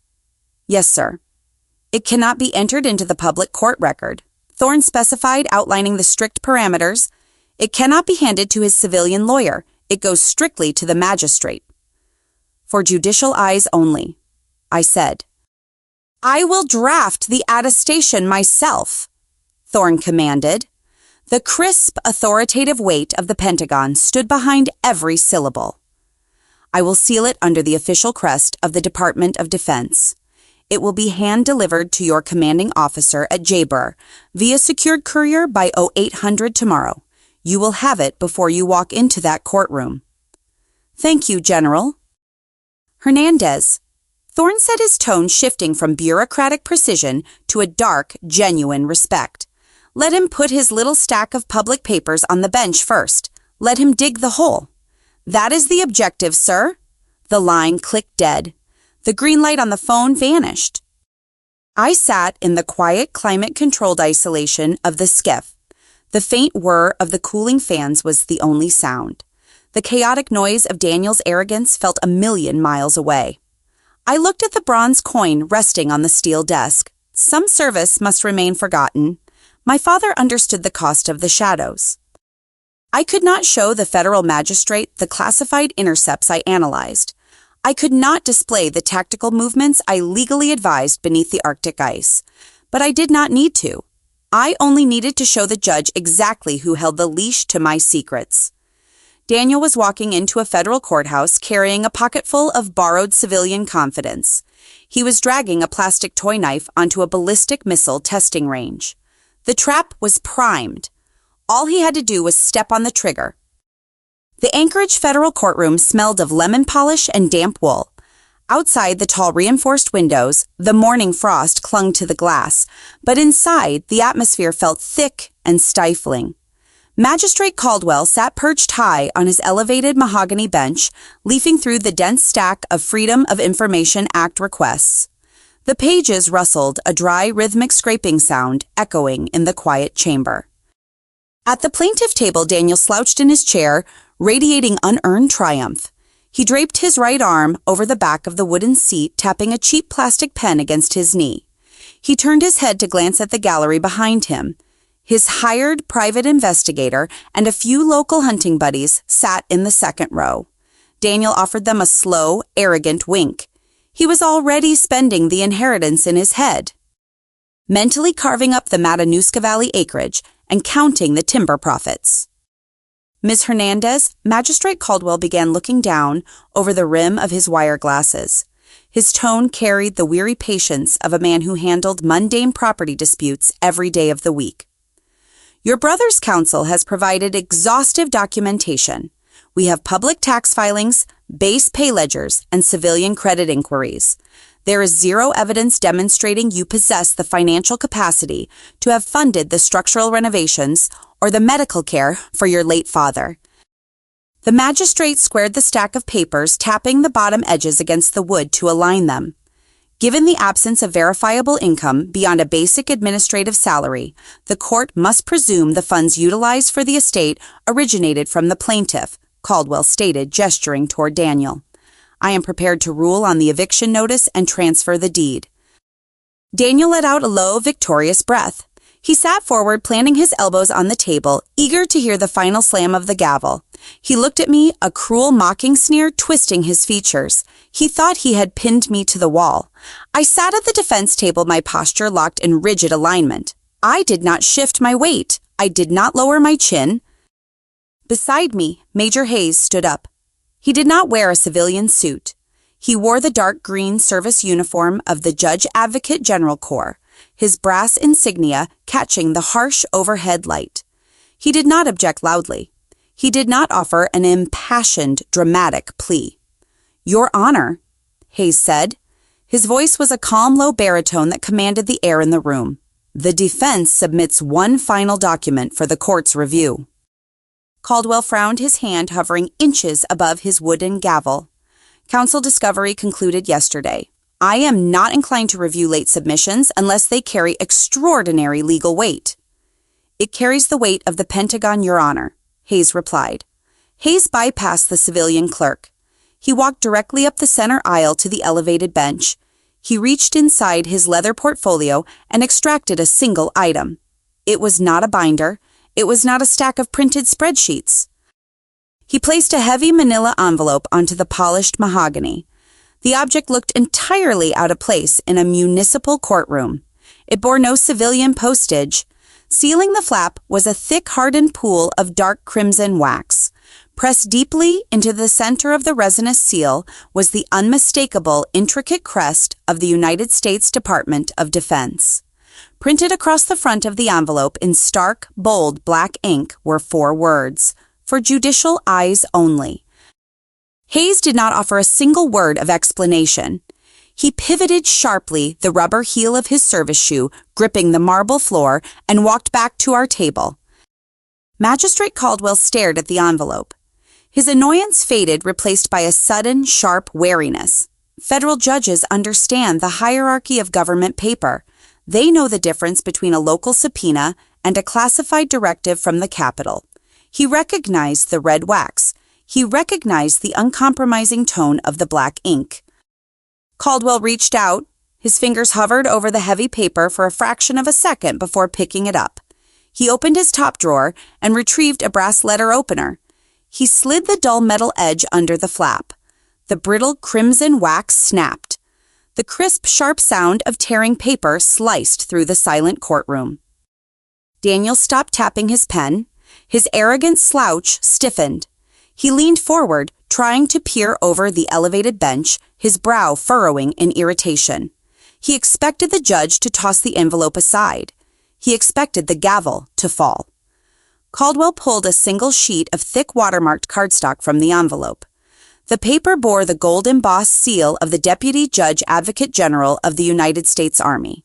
"Yes, sir." "It cannot be entered into the public court record," Thorne specified, outlining the strict parameters. "It cannot be handed to his civilian lawyer. It goes strictly to the magistrate." "For judicial eyes only," I said. "I will draft the attestation myself," Thorne commanded. The crisp, authoritative weight of the Pentagon stood behind every syllable. "I will seal it under the official crest of the Department of Defense. It will be hand-delivered to your commanding officer at Jaybur via secured courier by 0800 tomorrow. You will have it before you walk into that courtroom." "Thank you, General." "Hernandez." Thorne said, his tone shifting from bureaucratic precision to a dark, genuine respect. "Let him put his little stack of public papers on the bench first. Let him dig the hole." "That is the objective, sir." The line clicked dead. The green light on the phone vanished. I sat in the quiet, climate-controlled isolation of the skiff. The faint whir of the cooling fans was the only sound. The chaotic noise of Daniel's arrogance felt a million miles away. I looked at the bronze coin resting on the steel desk. Some service must remain forgotten. My father understood the cost of the shadows. I could not show the federal magistrate the classified intercepts I analyzed. I could not display the tactical movements I legally advised beneath the Arctic ice. But I did not need to. I only needed to show the judge exactly who held the leash to my secrets. Daniel was walking into a federal courthouse carrying a pocketful of borrowed civilian confidence. He was dragging a plastic toy knife onto a ballistic missile testing range. The trap was primed. All he had to do was step on the trigger. The Anchorage federal courtroom smelled of lemon polish and damp wool. Outside the tall reinforced windows, the morning frost clung to the glass, but inside the atmosphere felt thick and stifling. Magistrate Caldwell sat perched high on his elevated mahogany bench, leafing through the dense stack of Freedom of Information Act requests. The pages rustled, a dry, rhythmic scraping sound echoing in the quiet chamber. At the plaintiff table, Daniel slouched in his chair, radiating unearned triumph. He draped his right arm over the back of the wooden seat, tapping a cheap plastic pen against his knee. He turned his head to glance at the gallery behind him. His hired private investigator and a few local hunting buddies sat in the second row. Daniel offered them a slow, arrogant wink. He was already spending the inheritance in his head, mentally carving up the Matanuska Valley acreage and counting the timber profits. "Ms. Hernandez," Magistrate Caldwell began, looking down over the rim of his wire glasses. His tone carried the weary patience of a man who handled mundane property disputes every day of the week. "Your brother's counsel has provided exhaustive documentation. We have public tax filings, base pay ledgers, and civilian credit inquiries. There is zero evidence demonstrating you possess the financial capacity to have funded the structural renovations or the medical care for your late father. The magistrate squared the stack of papers, tapping the bottom edges against the wood to align them. Given the absence of verifiable income beyond a basic administrative salary, the court must presume the funds utilized for the estate originated from the plaintiff, Caldwell stated, gesturing toward Daniel. I am prepared to rule on the eviction notice and transfer the deed. Daniel let out a low, victorious breath. He sat forward, planting his elbows on the table, eager to hear the final slam of the gavel. He looked at me, a cruel, mocking sneer twisting his features. He thought he had pinned me to the wall. I sat at the defense table, my posture locked in rigid alignment. I did not shift my weight. I did not lower my chin. Beside me, Major Hayes stood up. He did not wear a civilian suit. He wore the dark green service uniform of the Judge Advocate General Corps, his brass insignia catching the harsh overhead light. He did not object loudly. He did not offer an impassioned, dramatic plea. Your Honor, Hayes said. His voice was a calm, low baritone that commanded the air in the room. The defense submits one final document for the court's review. Caldwell frowned, his hand hovering inches above his wooden gavel. Counsel discovery concluded yesterday. I am not inclined to review late submissions unless they carry extraordinary legal weight. It carries the weight of the Pentagon, Your Honor, Hayes replied. Hayes bypassed the civilian clerk. He walked directly up the center aisle to the elevated bench. He reached inside his leather portfolio and extracted a single item. It was not a binder. It was not a stack of printed spreadsheets. He placed a heavy manila envelope onto the polished mahogany. The object looked entirely out of place in a municipal courtroom. It bore no civilian postage. Sealing the flap was a thick, hardened pool of dark crimson wax. Pressed deeply into the center of the resinous seal was the unmistakable, intricate crest of the United States Department of Defense. Printed across the front of the envelope in stark, bold black ink were 4 words, "For judicial eyes only." Hayes did not offer a single word of explanation. He pivoted sharply, the rubber heel of his service shoe gripping the marble floor, and walked back to our table. Magistrate Caldwell stared at the envelope. His annoyance faded, replaced by a sudden, sharp wariness. Federal judges understand the hierarchy of government paper. They know the difference between a local subpoena and a classified directive from the Capitol. He recognized the red wax. He recognized the uncompromising tone of the black ink. Caldwell reached out. His fingers hovered over the heavy paper for a fraction of a second before picking it up. He opened his top drawer and retrieved a brass letter opener. He slid the dull metal edge under the flap. The brittle crimson wax snapped. The crisp, sharp sound of tearing paper sliced through the silent courtroom. Daniel stopped tapping his pen. His arrogant slouch stiffened. He leaned forward, trying to peer over the elevated bench, his brow furrowing in irritation. He expected the judge to toss the envelope aside. He expected the gavel to fall. Caldwell pulled a single sheet of thick watermarked cardstock from the envelope. The paper bore the gold-embossed seal of the Deputy Judge Advocate General of the United States Army.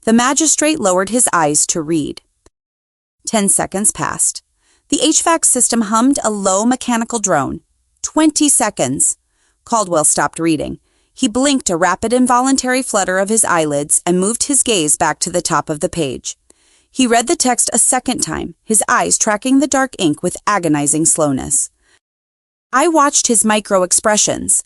The magistrate lowered his eyes to read. 10 seconds passed. The HVAC system hummed a low mechanical drone. 20 seconds. Caldwell stopped reading. He blinked a rapid involuntary flutter of his eyelids and moved his gaze back to the top of the page. He read the text a second time, his eyes tracking the dark ink with agonizing slowness. I watched his micro-expressions.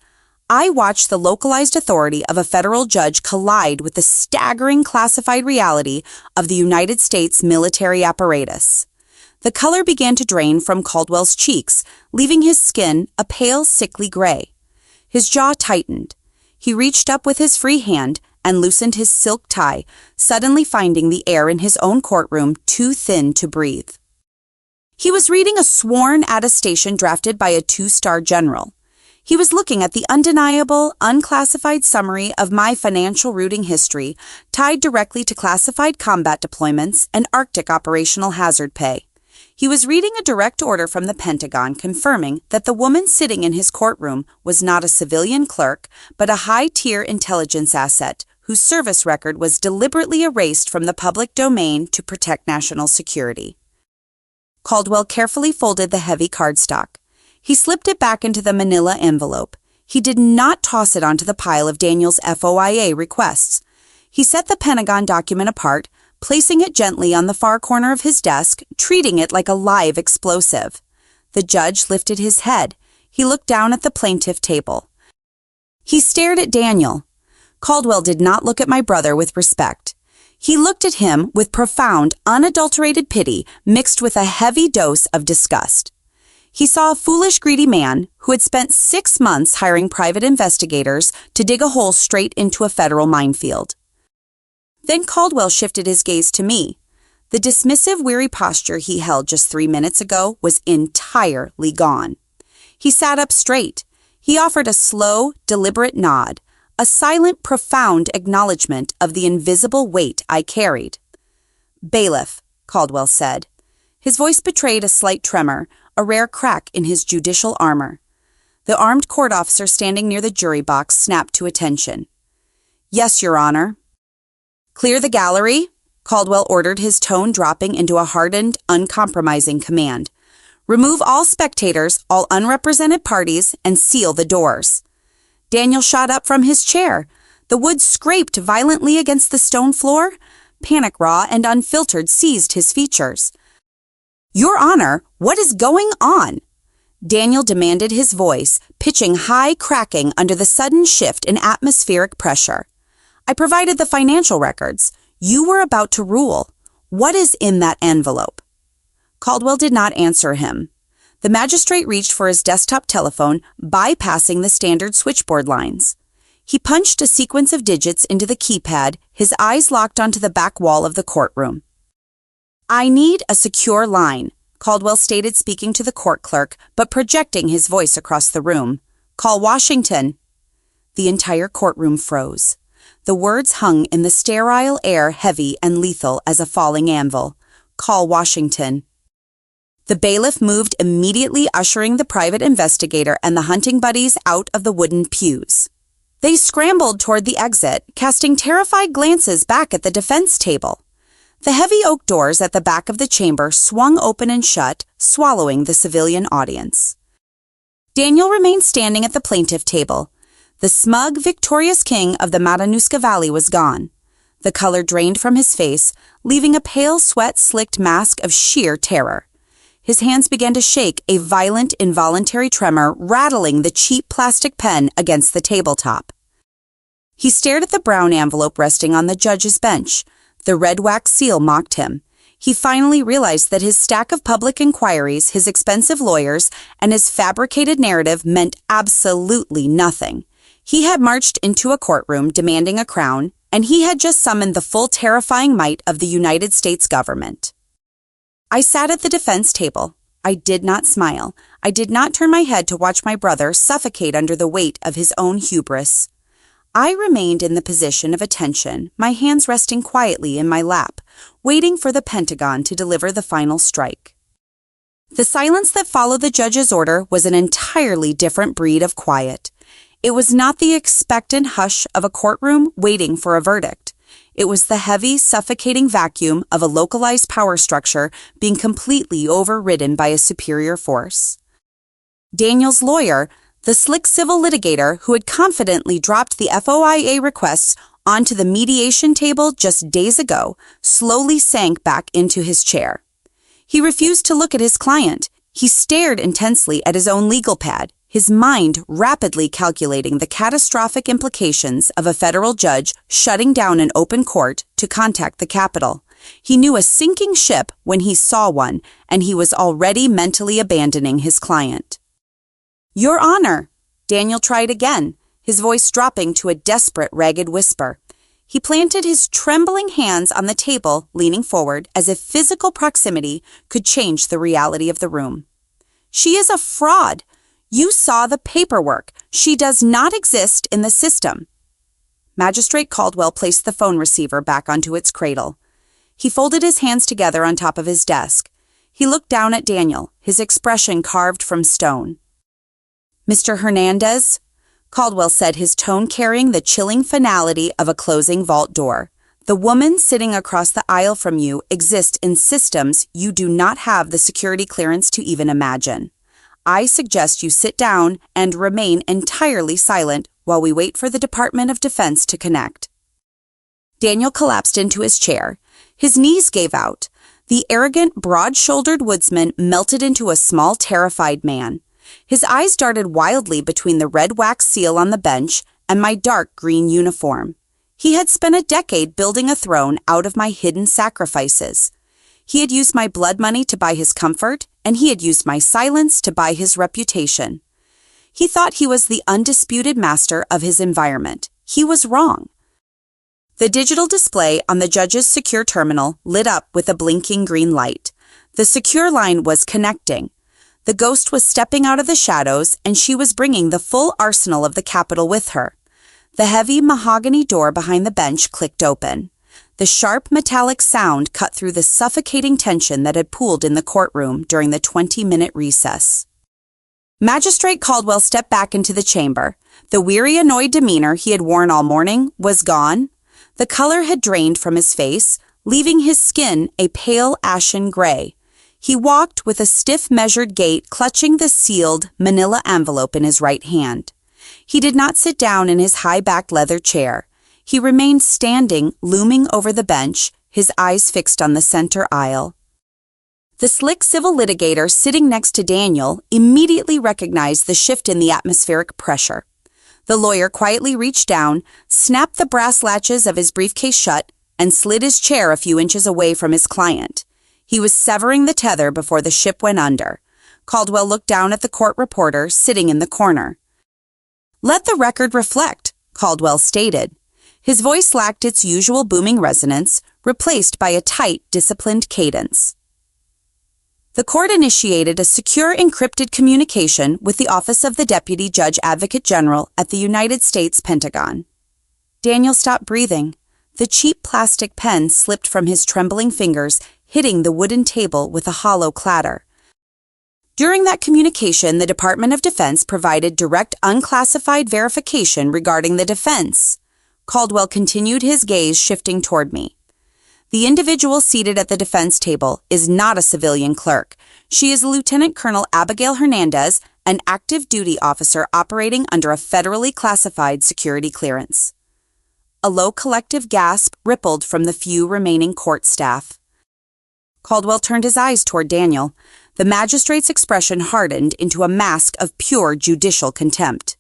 I watched the localized authority of a federal judge collide with the staggering classified reality of the United States military apparatus. The color began to drain from Caldwell's cheeks, leaving his skin a pale, sickly gray. His jaw tightened. He reached up with his free hand and loosened his silk tie, suddenly finding the air in his own courtroom too thin to breathe. He was reading a sworn attestation drafted by a 2-star general. He was looking at the undeniable, unclassified summary of my financial routing history tied directly to classified combat deployments and Arctic operational hazard pay. He was reading a direct order from the Pentagon confirming that the woman sitting in his courtroom was not a civilian clerk, but a high-tier intelligence asset whose service record was deliberately erased from the public domain to protect national security. Caldwell carefully folded the heavy cardstock. He slipped it back into the manila envelope. He did not toss it onto the pile of Daniel's FOIA requests. He set the Pentagon document apart, placing it gently on the far corner of his desk, treating it like a live explosive. The judge lifted his head. He looked down at the plaintiff table. He stared at Daniel. Caldwell did not look at my brother with respect. He looked at him with profound, unadulterated pity mixed with a heavy dose of disgust. He saw a foolish, greedy man who had spent 6 months hiring private investigators to dig a hole straight into a federal minefield. Then Caldwell shifted his gaze to me. The dismissive, weary posture he held just 3 minutes ago was entirely gone. He sat up straight. He offered a slow, deliberate nod, a silent, profound acknowledgement of the invisible weight I carried. "Bailiff," Caldwell said. His voice betrayed a slight tremor, a rare crack in his judicial armor. The armed court officer standing near the jury box snapped to attention. "Yes, Your Honor." "Clear the gallery," Caldwell ordered, his tone dropping into a hardened, uncompromising command. "Remove all spectators, all unrepresented parties, and seal the doors." Daniel shot up from his chair. The wood scraped violently against the stone floor. Panic, raw and unfiltered, seized his features. "Your Honor, what is going on?" Daniel demanded, his voice pitching high, cracking under the sudden shift in atmospheric pressure. "I provided the financial records. You were about to rule. What is in that envelope?" Caldwell did not answer him. The magistrate reached for his desktop telephone, bypassing the standard switchboard lines. He punched a sequence of digits into the keypad, his eyes locked onto the back wall of the courtroom. "I need a secure line," Caldwell stated, speaking to the court clerk, but projecting his voice across the room. "Call Washington." The entire courtroom froze. The words hung in the sterile air, heavy and lethal as a falling anvil. "Call Washington." The bailiff moved immediately, ushering the private investigator and the hunting buddies out of the wooden pews. They scrambled toward the exit, casting terrified glances back at the defense table. The heavy oak doors at the back of the chamber swung open and shut, swallowing the civilian audience. Daniel remained standing at the plaintiff table. The smug, victorious king of the Matanuska Valley was gone. The color drained from his face, leaving a pale, sweat-slicked mask of sheer terror. His hands began to shake, a violent, involuntary tremor rattling the cheap plastic pen against the tabletop. He stared at the brown envelope resting on the judge's bench. The red wax seal mocked him. He finally realized that his stack of public inquiries, his expensive lawyers, and his fabricated narrative meant absolutely nothing. He had marched into a courtroom demanding a crown, and he had just summoned the full terrifying might of the United States government. I sat at the defense table. I did not smile. I did not turn my head to watch my brother suffocate under the weight of his own hubris. I remained in the position of attention, my hands resting quietly in my lap, waiting for the Pentagon to deliver the final strike. The silence that followed the judge's order was an entirely different breed of quiet. It was not the expectant hush of a courtroom waiting for a verdict. It was the heavy, suffocating vacuum of a localized power structure being completely overridden by a superior force. Daniel's lawyer, the slick civil litigator who had confidently dropped the FOIA requests onto the mediation table just days ago, slowly sank back into his chair. He refused to look at his client. He stared intensely at his own legal pad, his mind rapidly calculating the catastrophic implications of a federal judge shutting down an open court to contact the Capitol. He knew a sinking ship when he saw one, and he was already mentally abandoning his client. "Your Honor," Daniel tried again, his voice dropping to a desperate, ragged whisper. He planted his trembling hands on the table, leaning forward, as if physical proximity could change the reality of the room. "She is a fraud. You saw the paperwork. She does not exist in the system." Magistrate Caldwell placed the phone receiver back onto its cradle. He folded his hands together on top of his desk. He looked down at Daniel, his expression carved from stone. "Mr. Hernandez?" Caldwell said, his tone carrying the chilling finality of a closing vault door. "The woman sitting across the aisle from you exists in systems you do not have the security clearance to even imagine. I suggest you sit down and remain entirely silent while we wait for the Department of Defense to connect." Daniel collapsed into his chair. His knees gave out. The arrogant, broad-shouldered woodsman melted into a small, terrified man. His eyes darted wildly between the red wax seal on the bench and my dark green uniform. He had spent a decade building a throne out of my hidden sacrifices. He had used my blood money to buy his comfort, and he had used my silence to buy his reputation. He thought he was the undisputed master of his environment. He was wrong. The digital display on the judge's secure terminal lit up with a blinking green light. The secure line was connecting. The ghost was stepping out of the shadows, and she was bringing the full arsenal of the Capitol with her. The heavy mahogany door behind the bench clicked open. The sharp metallic sound cut through the suffocating tension that had pooled in the courtroom during the 20-minute recess. Magistrate Caldwell stepped back into the chamber. The weary, annoyed demeanor he had worn all morning was gone. The color had drained from his face, leaving his skin a pale ashen gray. He walked with a stiff, measured gait, clutching the sealed manila envelope in his right hand. He did not sit down in his high-backed leather chair. He remained standing, looming over the bench, his eyes fixed on the center aisle. The slick civil litigator sitting next to Daniel immediately recognized the shift in the atmospheric pressure. The lawyer quietly reached down, snapped the brass latches of his briefcase shut, and slid his chair a few inches away from his client. He was severing the tether before the ship went under. Caldwell looked down at the court reporter sitting in the corner. "Let the record reflect," Caldwell stated. His voice lacked its usual booming resonance, replaced by a tight, disciplined cadence. The court initiated a secure encrypted communication with the Office of the Deputy Judge Advocate General at the United States Pentagon. Daniel stopped breathing. The cheap plastic pen slipped from his trembling fingers, hitting the wooden table with a hollow clatter. During that communication, the Department of Defense provided direct unclassified verification regarding the defense. Caldwell continued, his gaze shifting toward me. "The individual seated at the defense table is not a civilian clerk. She is Lieutenant Colonel Abigail Hernandez, an active duty officer operating under a federally classified security clearance." A low collective gasp rippled from the few remaining court staff. Caldwell turned his eyes toward Daniel. The magistrate's expression hardened into a mask of pure judicial contempt.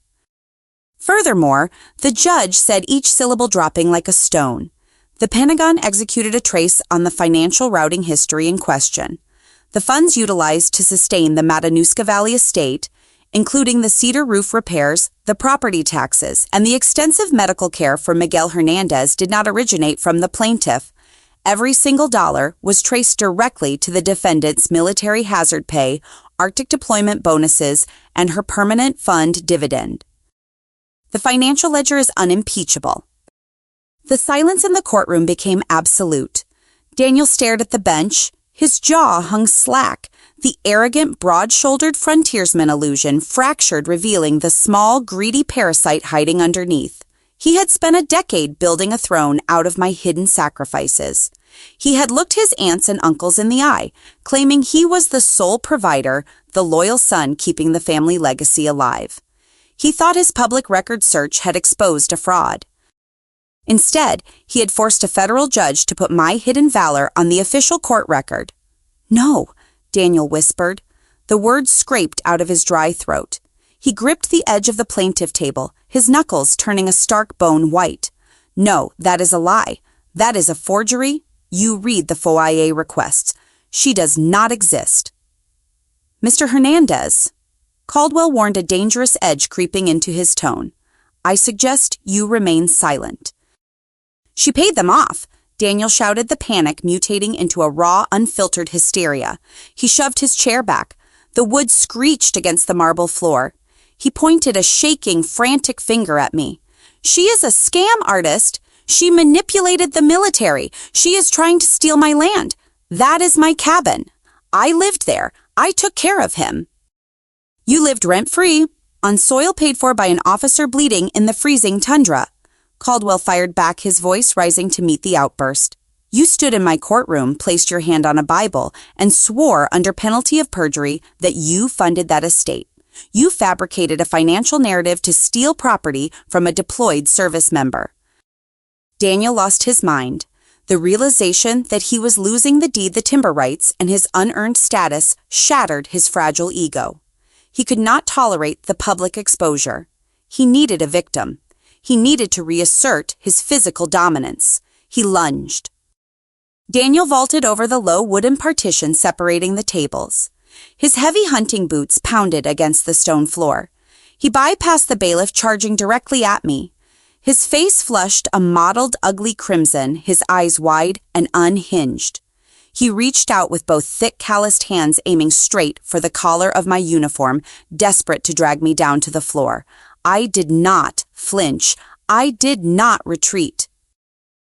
Furthermore, the judge said, each syllable dropping like a stone, "The Pentagon executed a trace on the financial routing history in question. The funds utilized to sustain the Matanuska Valley estate, including the cedar roof repairs, the property taxes, and the extensive medical care for Miguel Hernandez, did not originate from the plaintiff. Every single dollar was traced directly to the defendant's military hazard pay, Arctic deployment bonuses, and her permanent fund dividend. The financial ledger is unimpeachable." The silence in the courtroom became absolute. Daniel stared at the bench. His jaw hung slack. The arrogant, broad-shouldered frontiersman illusion fractured, revealing the small, greedy parasite hiding underneath. He had spent a decade building a throne out of my hidden sacrifices. He had looked his aunts and uncles in the eye, claiming he was the sole provider, the loyal son keeping the family legacy alive. He thought his public record search had exposed a fraud. Instead, he had forced a federal judge to put my hidden valor on the official court record. "No," Daniel whispered. The words scraped out of his dry throat. He gripped the edge of the plaintiff table, his knuckles turning a stark bone white. "No, that is a lie. That is a forgery. You read the FOIA requests. She does not exist." "Mr. Hernandez," Caldwell warned, a dangerous edge creeping into his tone, "I suggest you remain silent." "She paid them off," Daniel shouted, the panic mutating into a raw, unfiltered hysteria. He shoved his chair back. The wood screeched against the marble floor. He pointed a shaking, frantic finger at me. "She is a scam artist. She manipulated the military. She is trying to steal my land. That is my cabin. I lived there. I took care of him. You lived rent-free, on soil paid for by an officer bleeding in the freezing tundra. Caldwell fired back, his voice rising to meet the outburst. You stood in my courtroom, placed your hand on a Bible, and swore under penalty of perjury that you funded that estate. You fabricated a financial narrative to steal property from a deployed service member. Daniel lost his mind. The realization that he was losing the deed the timber rights and his unearned status shattered his fragile ego. He could not tolerate the public exposure. He needed a victim. He needed to reassert his physical dominance. He lunged. Daniel vaulted over the low wooden partition separating the tables. His heavy hunting boots pounded against the stone floor. He bypassed the bailiff, charging directly at me. His face flushed a mottled, ugly crimson, his eyes wide and unhinged. He reached out with both thick, calloused hands aiming straight for the collar of my uniform, desperate to drag me down to the floor. I did not flinch. I did not retreat.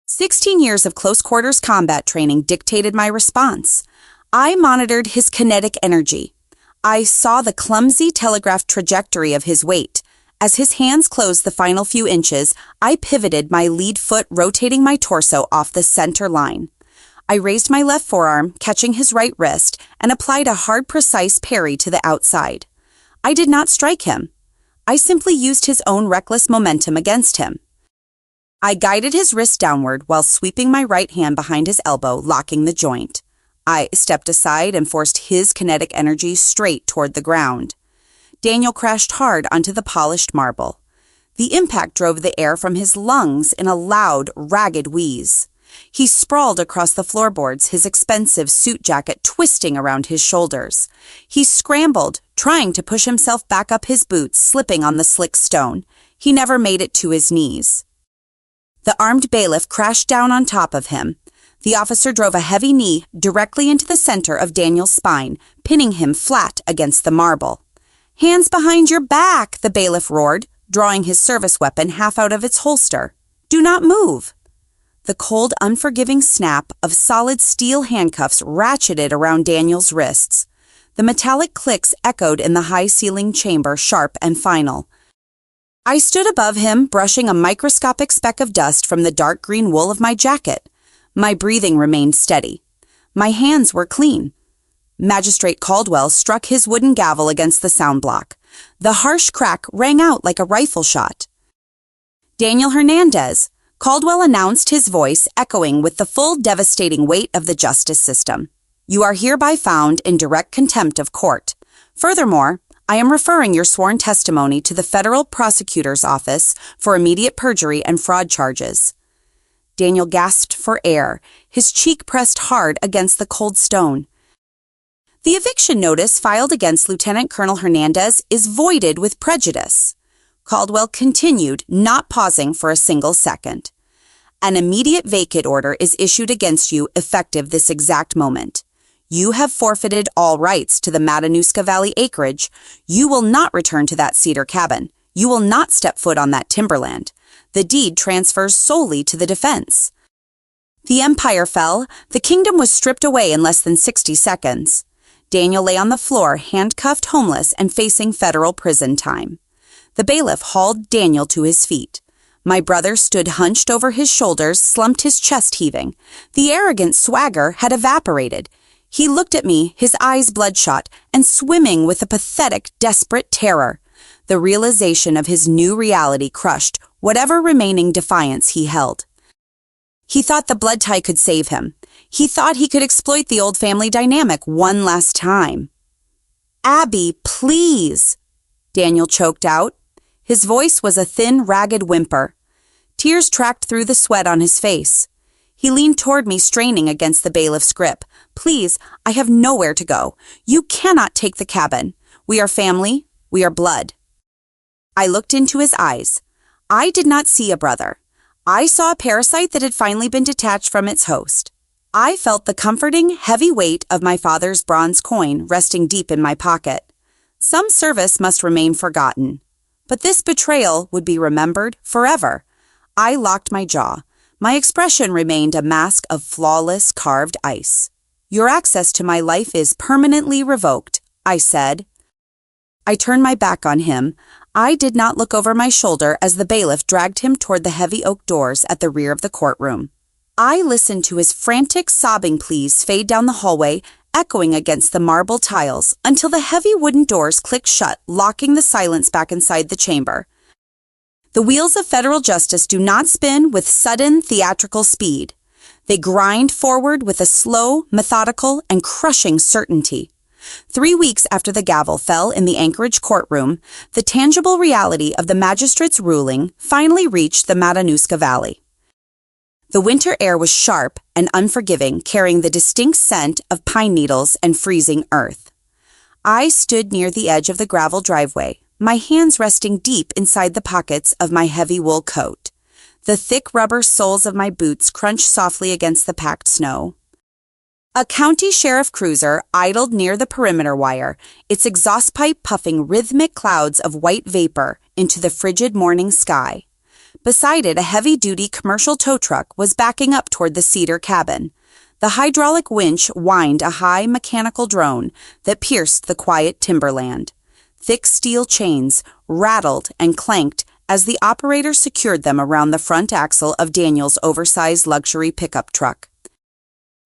16 years of close-quarters combat training dictated my response. I monitored his kinetic energy. I saw the clumsy telegraphed trajectory of his weight. As his hands closed the final few inches, I pivoted my lead foot, rotating my torso off the center line. I raised my left forearm, catching his right wrist, and applied a hard, precise parry to the outside. I did not strike him. I simply used his own reckless momentum against him. I guided his wrist downward while sweeping my right hand behind his elbow, locking the joint. I stepped aside and forced his kinetic energy straight toward the ground. Daniel crashed hard onto the polished marble. The impact drove the air from his lungs in a loud, ragged wheeze. He sprawled across the floorboards, his expensive suit jacket twisting around his shoulders. He scrambled, trying to push himself back up his boots, slipping on the slick stone. He never made it to his knees. The armed bailiff crashed down on top of him. The officer drove a heavy knee directly into the center of Daniel's spine, pinning him flat against the marble. "Hands behind your back," the bailiff roared, drawing his service weapon half out of its holster. "Do not move." The cold, unforgiving snap of solid steel handcuffs ratcheted around Daniel's wrists. The metallic clicks echoed in the high-ceilinged chamber, sharp and final. I stood above him, brushing a microscopic speck of dust from the dark green wool of my jacket. My breathing remained steady. My hands were clean. Magistrate Caldwell struck his wooden gavel against the sound block. The harsh crack rang out like a rifle shot. "Daniel Hernandez," Caldwell announced, his voice echoing with the full, devastating weight of the justice system. "You are hereby found in direct contempt of court. Furthermore, I am referring your sworn testimony to the federal prosecutor's office for immediate perjury and fraud charges." Daniel gasped for air, his cheek pressed hard against the cold stone. "The eviction notice filed against Lieutenant Colonel Hernandez is voided with prejudice." Caldwell continued, not pausing for a single second. "An immediate vacate order is issued against you effective this exact moment. You have forfeited all rights to the Matanuska Valley acreage. You will not return to that cedar cabin. You will not step foot on that timberland. The deed transfers solely to the defense." The empire fell. The kingdom was stripped away in less than 60 seconds. Daniel lay on the floor, handcuffed, homeless, and facing federal prison time. The bailiff hauled Daniel to his feet. My brother stood hunched over his shoulders, slumped, his chest heaving. The arrogant swagger had evaporated. He looked at me, his eyes bloodshot, and swimming with a pathetic, desperate terror. The realization of his new reality crushed whatever remaining defiance he held. He thought the blood tie could save him. He thought he could exploit the old family dynamic one last time. "Abby, please," Daniel choked out. His voice was a thin, ragged whimper. Tears tracked through the sweat on his face. He leaned toward me, straining against the bailiff's grip. "Please, I have nowhere to go. You cannot take the cabin. We are family. We are blood." I looked into his eyes. I did not see a brother. I saw a parasite that had finally been detached from its host. I felt the comforting, heavy weight of my father's bronze coin resting deep in my pocket. Some service must remain forgotten, but this betrayal would be remembered forever. I locked my jaw. My expression remained a mask of flawless carved ice. Your access to my life is permanently revoked, I said. I turned my back on him. I did not look over my shoulder as the bailiff dragged him toward the heavy oak doors at the rear of the courtroom. I listened to his frantic sobbing pleas fade down the hallway, echoing against the marble tiles, until the heavy wooden doors clicked shut, locking the silence back inside the chamber. The wheels of federal justice do not spin with sudden theatrical speed. They grind forward with a slow, methodical, and crushing certainty. 3 weeks after the gavel fell in the Anchorage courtroom, the tangible reality of the magistrate's ruling finally reached the Matanuska Valley. The winter air was sharp and unforgiving, carrying the distinct scent of pine needles and freezing earth. I stood near the edge of the gravel driveway, my hands resting deep inside the pockets of my heavy wool coat. The thick rubber soles of my boots crunched softly against the packed snow. A county sheriff cruiser idled near the perimeter wire, its exhaust pipe puffing rhythmic clouds of white vapor into the frigid morning sky. Beside it, a heavy-duty commercial tow truck was backing up toward the cedar cabin. The hydraulic winch whined a high mechanical drone that pierced the quiet timberland. Thick steel chains rattled and clanked as the operator secured them around the front axle of Daniel's oversized luxury pickup truck.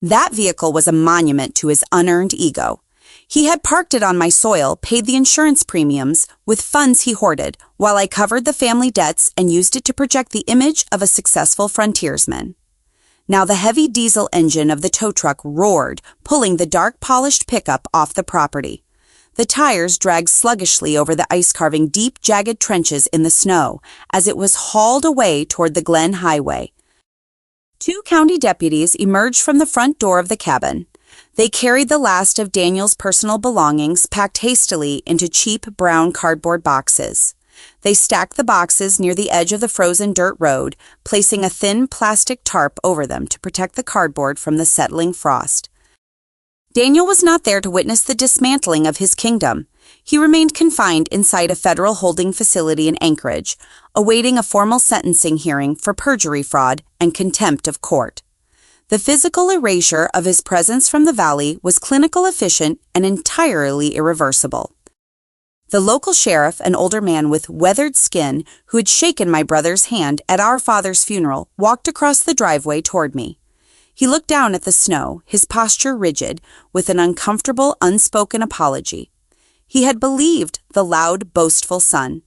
That vehicle was a monument to his unearned ego. He had parked it on my soil, paid the insurance premiums with funds he hoarded, while I covered the family debts and used it to project the image of a successful frontiersman. Now the heavy diesel engine of the tow truck roared, pulling the dark polished pickup off the property. The tires dragged sluggishly over the ice-carving deep, jagged trenches in the snow as it was hauled away toward the Glen Highway. 2 county deputies emerged from the front door of the cabin. They carried the last of Daniel's personal belongings packed hastily into cheap brown cardboard boxes. They stacked the boxes near the edge of the frozen dirt road, placing a thin plastic tarp over them to protect the cardboard from the settling frost. Daniel was not there to witness the dismantling of his kingdom. He remained confined inside a federal holding facility in Anchorage, awaiting a formal sentencing hearing for perjury fraud and contempt of court. The physical erasure of his presence from the valley was clinical efficient and entirely irreversible. The local sheriff, an older man with weathered skin who had shaken my brother's hand at our father's funeral, walked across the driveway toward me. He looked down at the snow, his posture rigid, with an uncomfortable, unspoken apology. He had believed the loud, boastful son.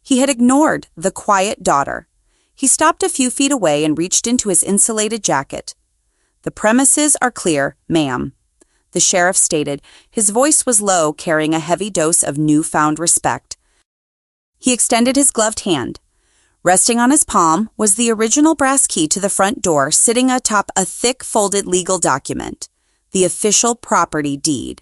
He had ignored the quiet daughter. He stopped a few feet away and reached into his insulated jacket. "The premises are clear, ma'am," the sheriff stated. His voice was low, carrying a heavy dose of newfound respect. He extended his gloved hand. Resting on his palm was the original brass key to the front door, sitting atop a thick folded legal document, the official property deed.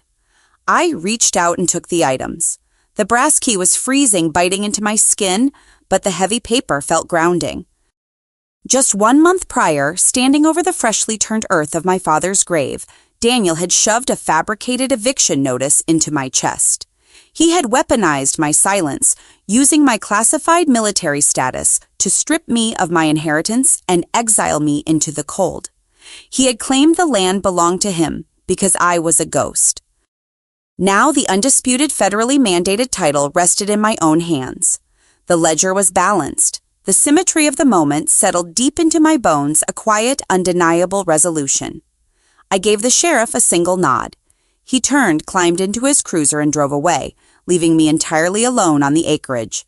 I reached out and took the items. The brass key was freezing, biting into my skin, but the heavy paper felt grounding. Just 1 month prior, standing over the freshly turned earth of my father's grave, Daniel had shoved a fabricated eviction notice into my chest. He had weaponized my silence, using my classified military status to strip me of my inheritance and exile me into the cold. He had claimed the land belonged to him because I was a ghost. Now the undisputed federally mandated title rested in my own hands. The ledger was balanced. The symmetry of the moment settled deep into my bones, a quiet, undeniable resolution. I gave the sheriff a single nod. He turned, climbed into his cruiser, and drove away, leaving me entirely alone on the acreage.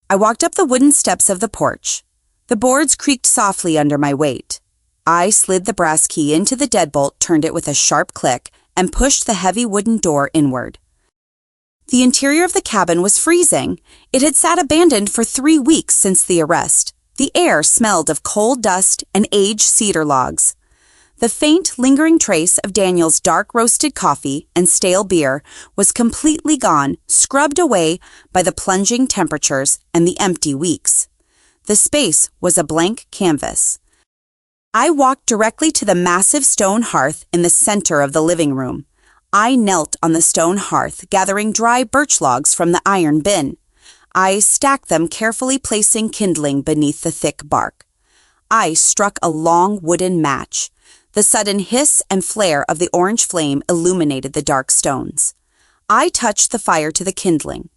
I walked up the wooden steps of the porch. The boards creaked softly under my weight. I slid the brass key into the deadbolt, turned it with a sharp click, and pushed the heavy wooden door inward. The interior of the cabin was freezing. It had sat abandoned for 3 weeks since the arrest. The air smelled of coal dust and aged cedar logs. The faint, lingering trace of Daniel's dark roasted coffee and stale beer was completely gone, scrubbed away by the plunging temperatures and the empty weeks. The space was a blank canvas. I walked directly to the massive stone hearth in the center of the living room. I knelt on the stone hearth, gathering dry birch logs from the iron bin. I stacked them, carefully placing kindling beneath the thick bark. I struck a long wooden match. The sudden hiss and flare of the orange flame illuminated the dark stones. I touched the fire to the kindling.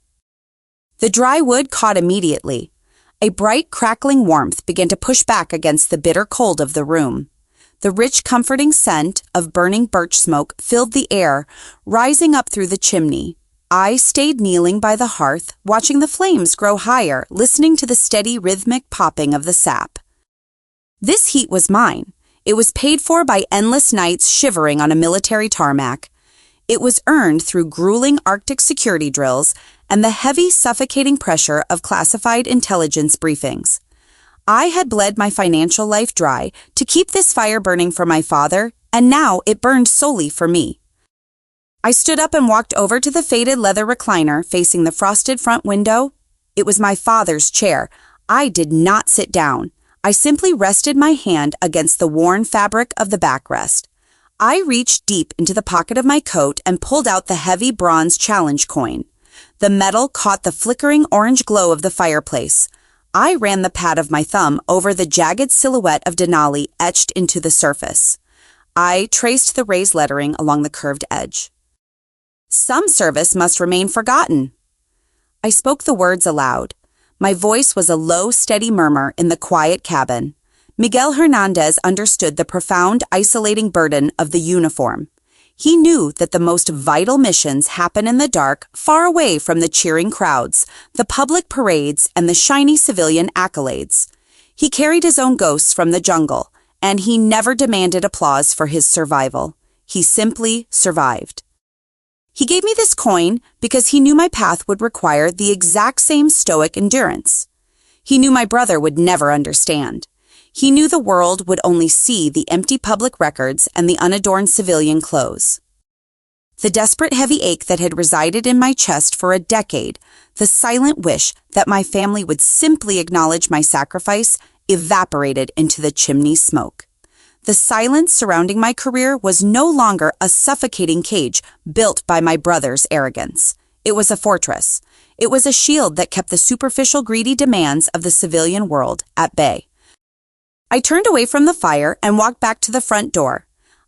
The dry wood caught immediately. A bright, crackling warmth began to push back against the bitter cold of the room. The rich, comforting scent of burning birch smoke filled the air, rising up through the chimney. I stayed kneeling by the hearth, watching the flames grow higher, listening to the steady, rhythmic popping of the sap. This heat was mine. It was paid for by endless nights shivering on a military tarmac. It was earned through grueling Arctic security drills and the heavy, suffocating pressure of classified intelligence briefings. I had bled my financial life dry to keep this fire burning for my father, and now it burned solely for me. I stood up and walked over to the faded leather recliner facing the frosted front window. It was my father's chair. I did not sit down. I simply rested my hand against the worn fabric of the backrest. I reached deep into the pocket of my coat and pulled out the heavy bronze challenge coin. The metal caught the flickering orange glow of the fireplace. I ran the pad of my thumb over the jagged silhouette of Denali etched into the surface. I traced the raised lettering along the curved edge. Some service must remain forgotten. I spoke the words aloud. My voice was a low, steady murmur in the quiet cabin. Miguel Hernandez understood the profound, isolating burden of the uniform. He knew that the most vital missions happen in the dark, far away from the cheering crowds, the public parades, and the shiny civilian accolades. He carried his own ghosts from the jungle, and he never demanded applause for his survival. He simply survived. He gave me this coin because he knew my path would require the exact same stoic endurance. He knew my brother would never understand. He knew the world would only see the empty public records and the unadorned civilian clothes. The desperate heavy ache that had resided in my chest for a decade, the silent wish that my family would simply acknowledge my sacrifice, evaporated into the chimney smoke. The silence surrounding my career was no longer a suffocating cage built by my brother's arrogance. It was a fortress. It was a shield that kept the superficial greedy demands of the civilian world at bay. I turned away from the fire and walked back to the front door.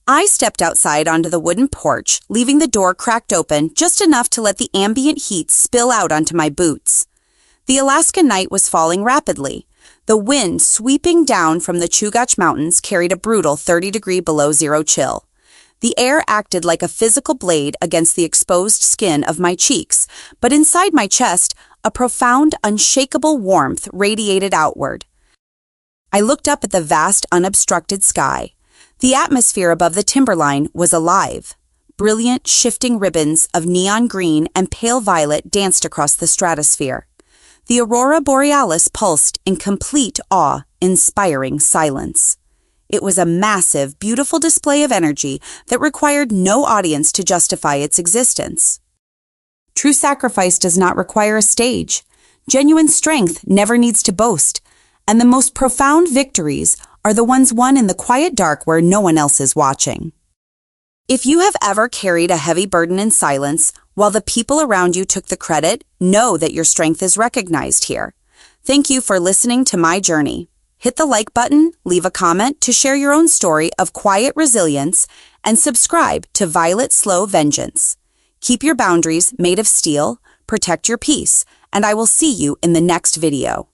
I stepped outside onto the wooden porch, leaving the door cracked open just enough to let the ambient heat spill out onto my boots. The Alaskan night was falling rapidly. The wind sweeping down from the Chugach Mountains carried a brutal 30-degree below zero chill. The air acted like a physical blade against the exposed skin of my cheeks, but inside my chest, a profound, unshakable warmth radiated outward. I looked up at the vast, unobstructed sky. The atmosphere above the timberline was alive. Brilliant, shifting ribbons of neon green and pale violet danced across the stratosphere. The aurora borealis pulsed in complete awe-inspiring silence. It was a massive, beautiful display of energy that required no audience to justify its existence. True sacrifice does not require a stage. Genuine strength never needs to boast. And the most profound victories are the ones won in the quiet dark where no one else is watching. If you have ever carried a heavy burden in silence while the people around you took the credit, know that your strength is recognized here. Thank you for listening to my journey. Hit the like button, leave a comment to share your own story of quiet resilience, and subscribe to Violet Slow Vengeance. Keep your boundaries made of steel, protect your peace, and I will see you in the next video.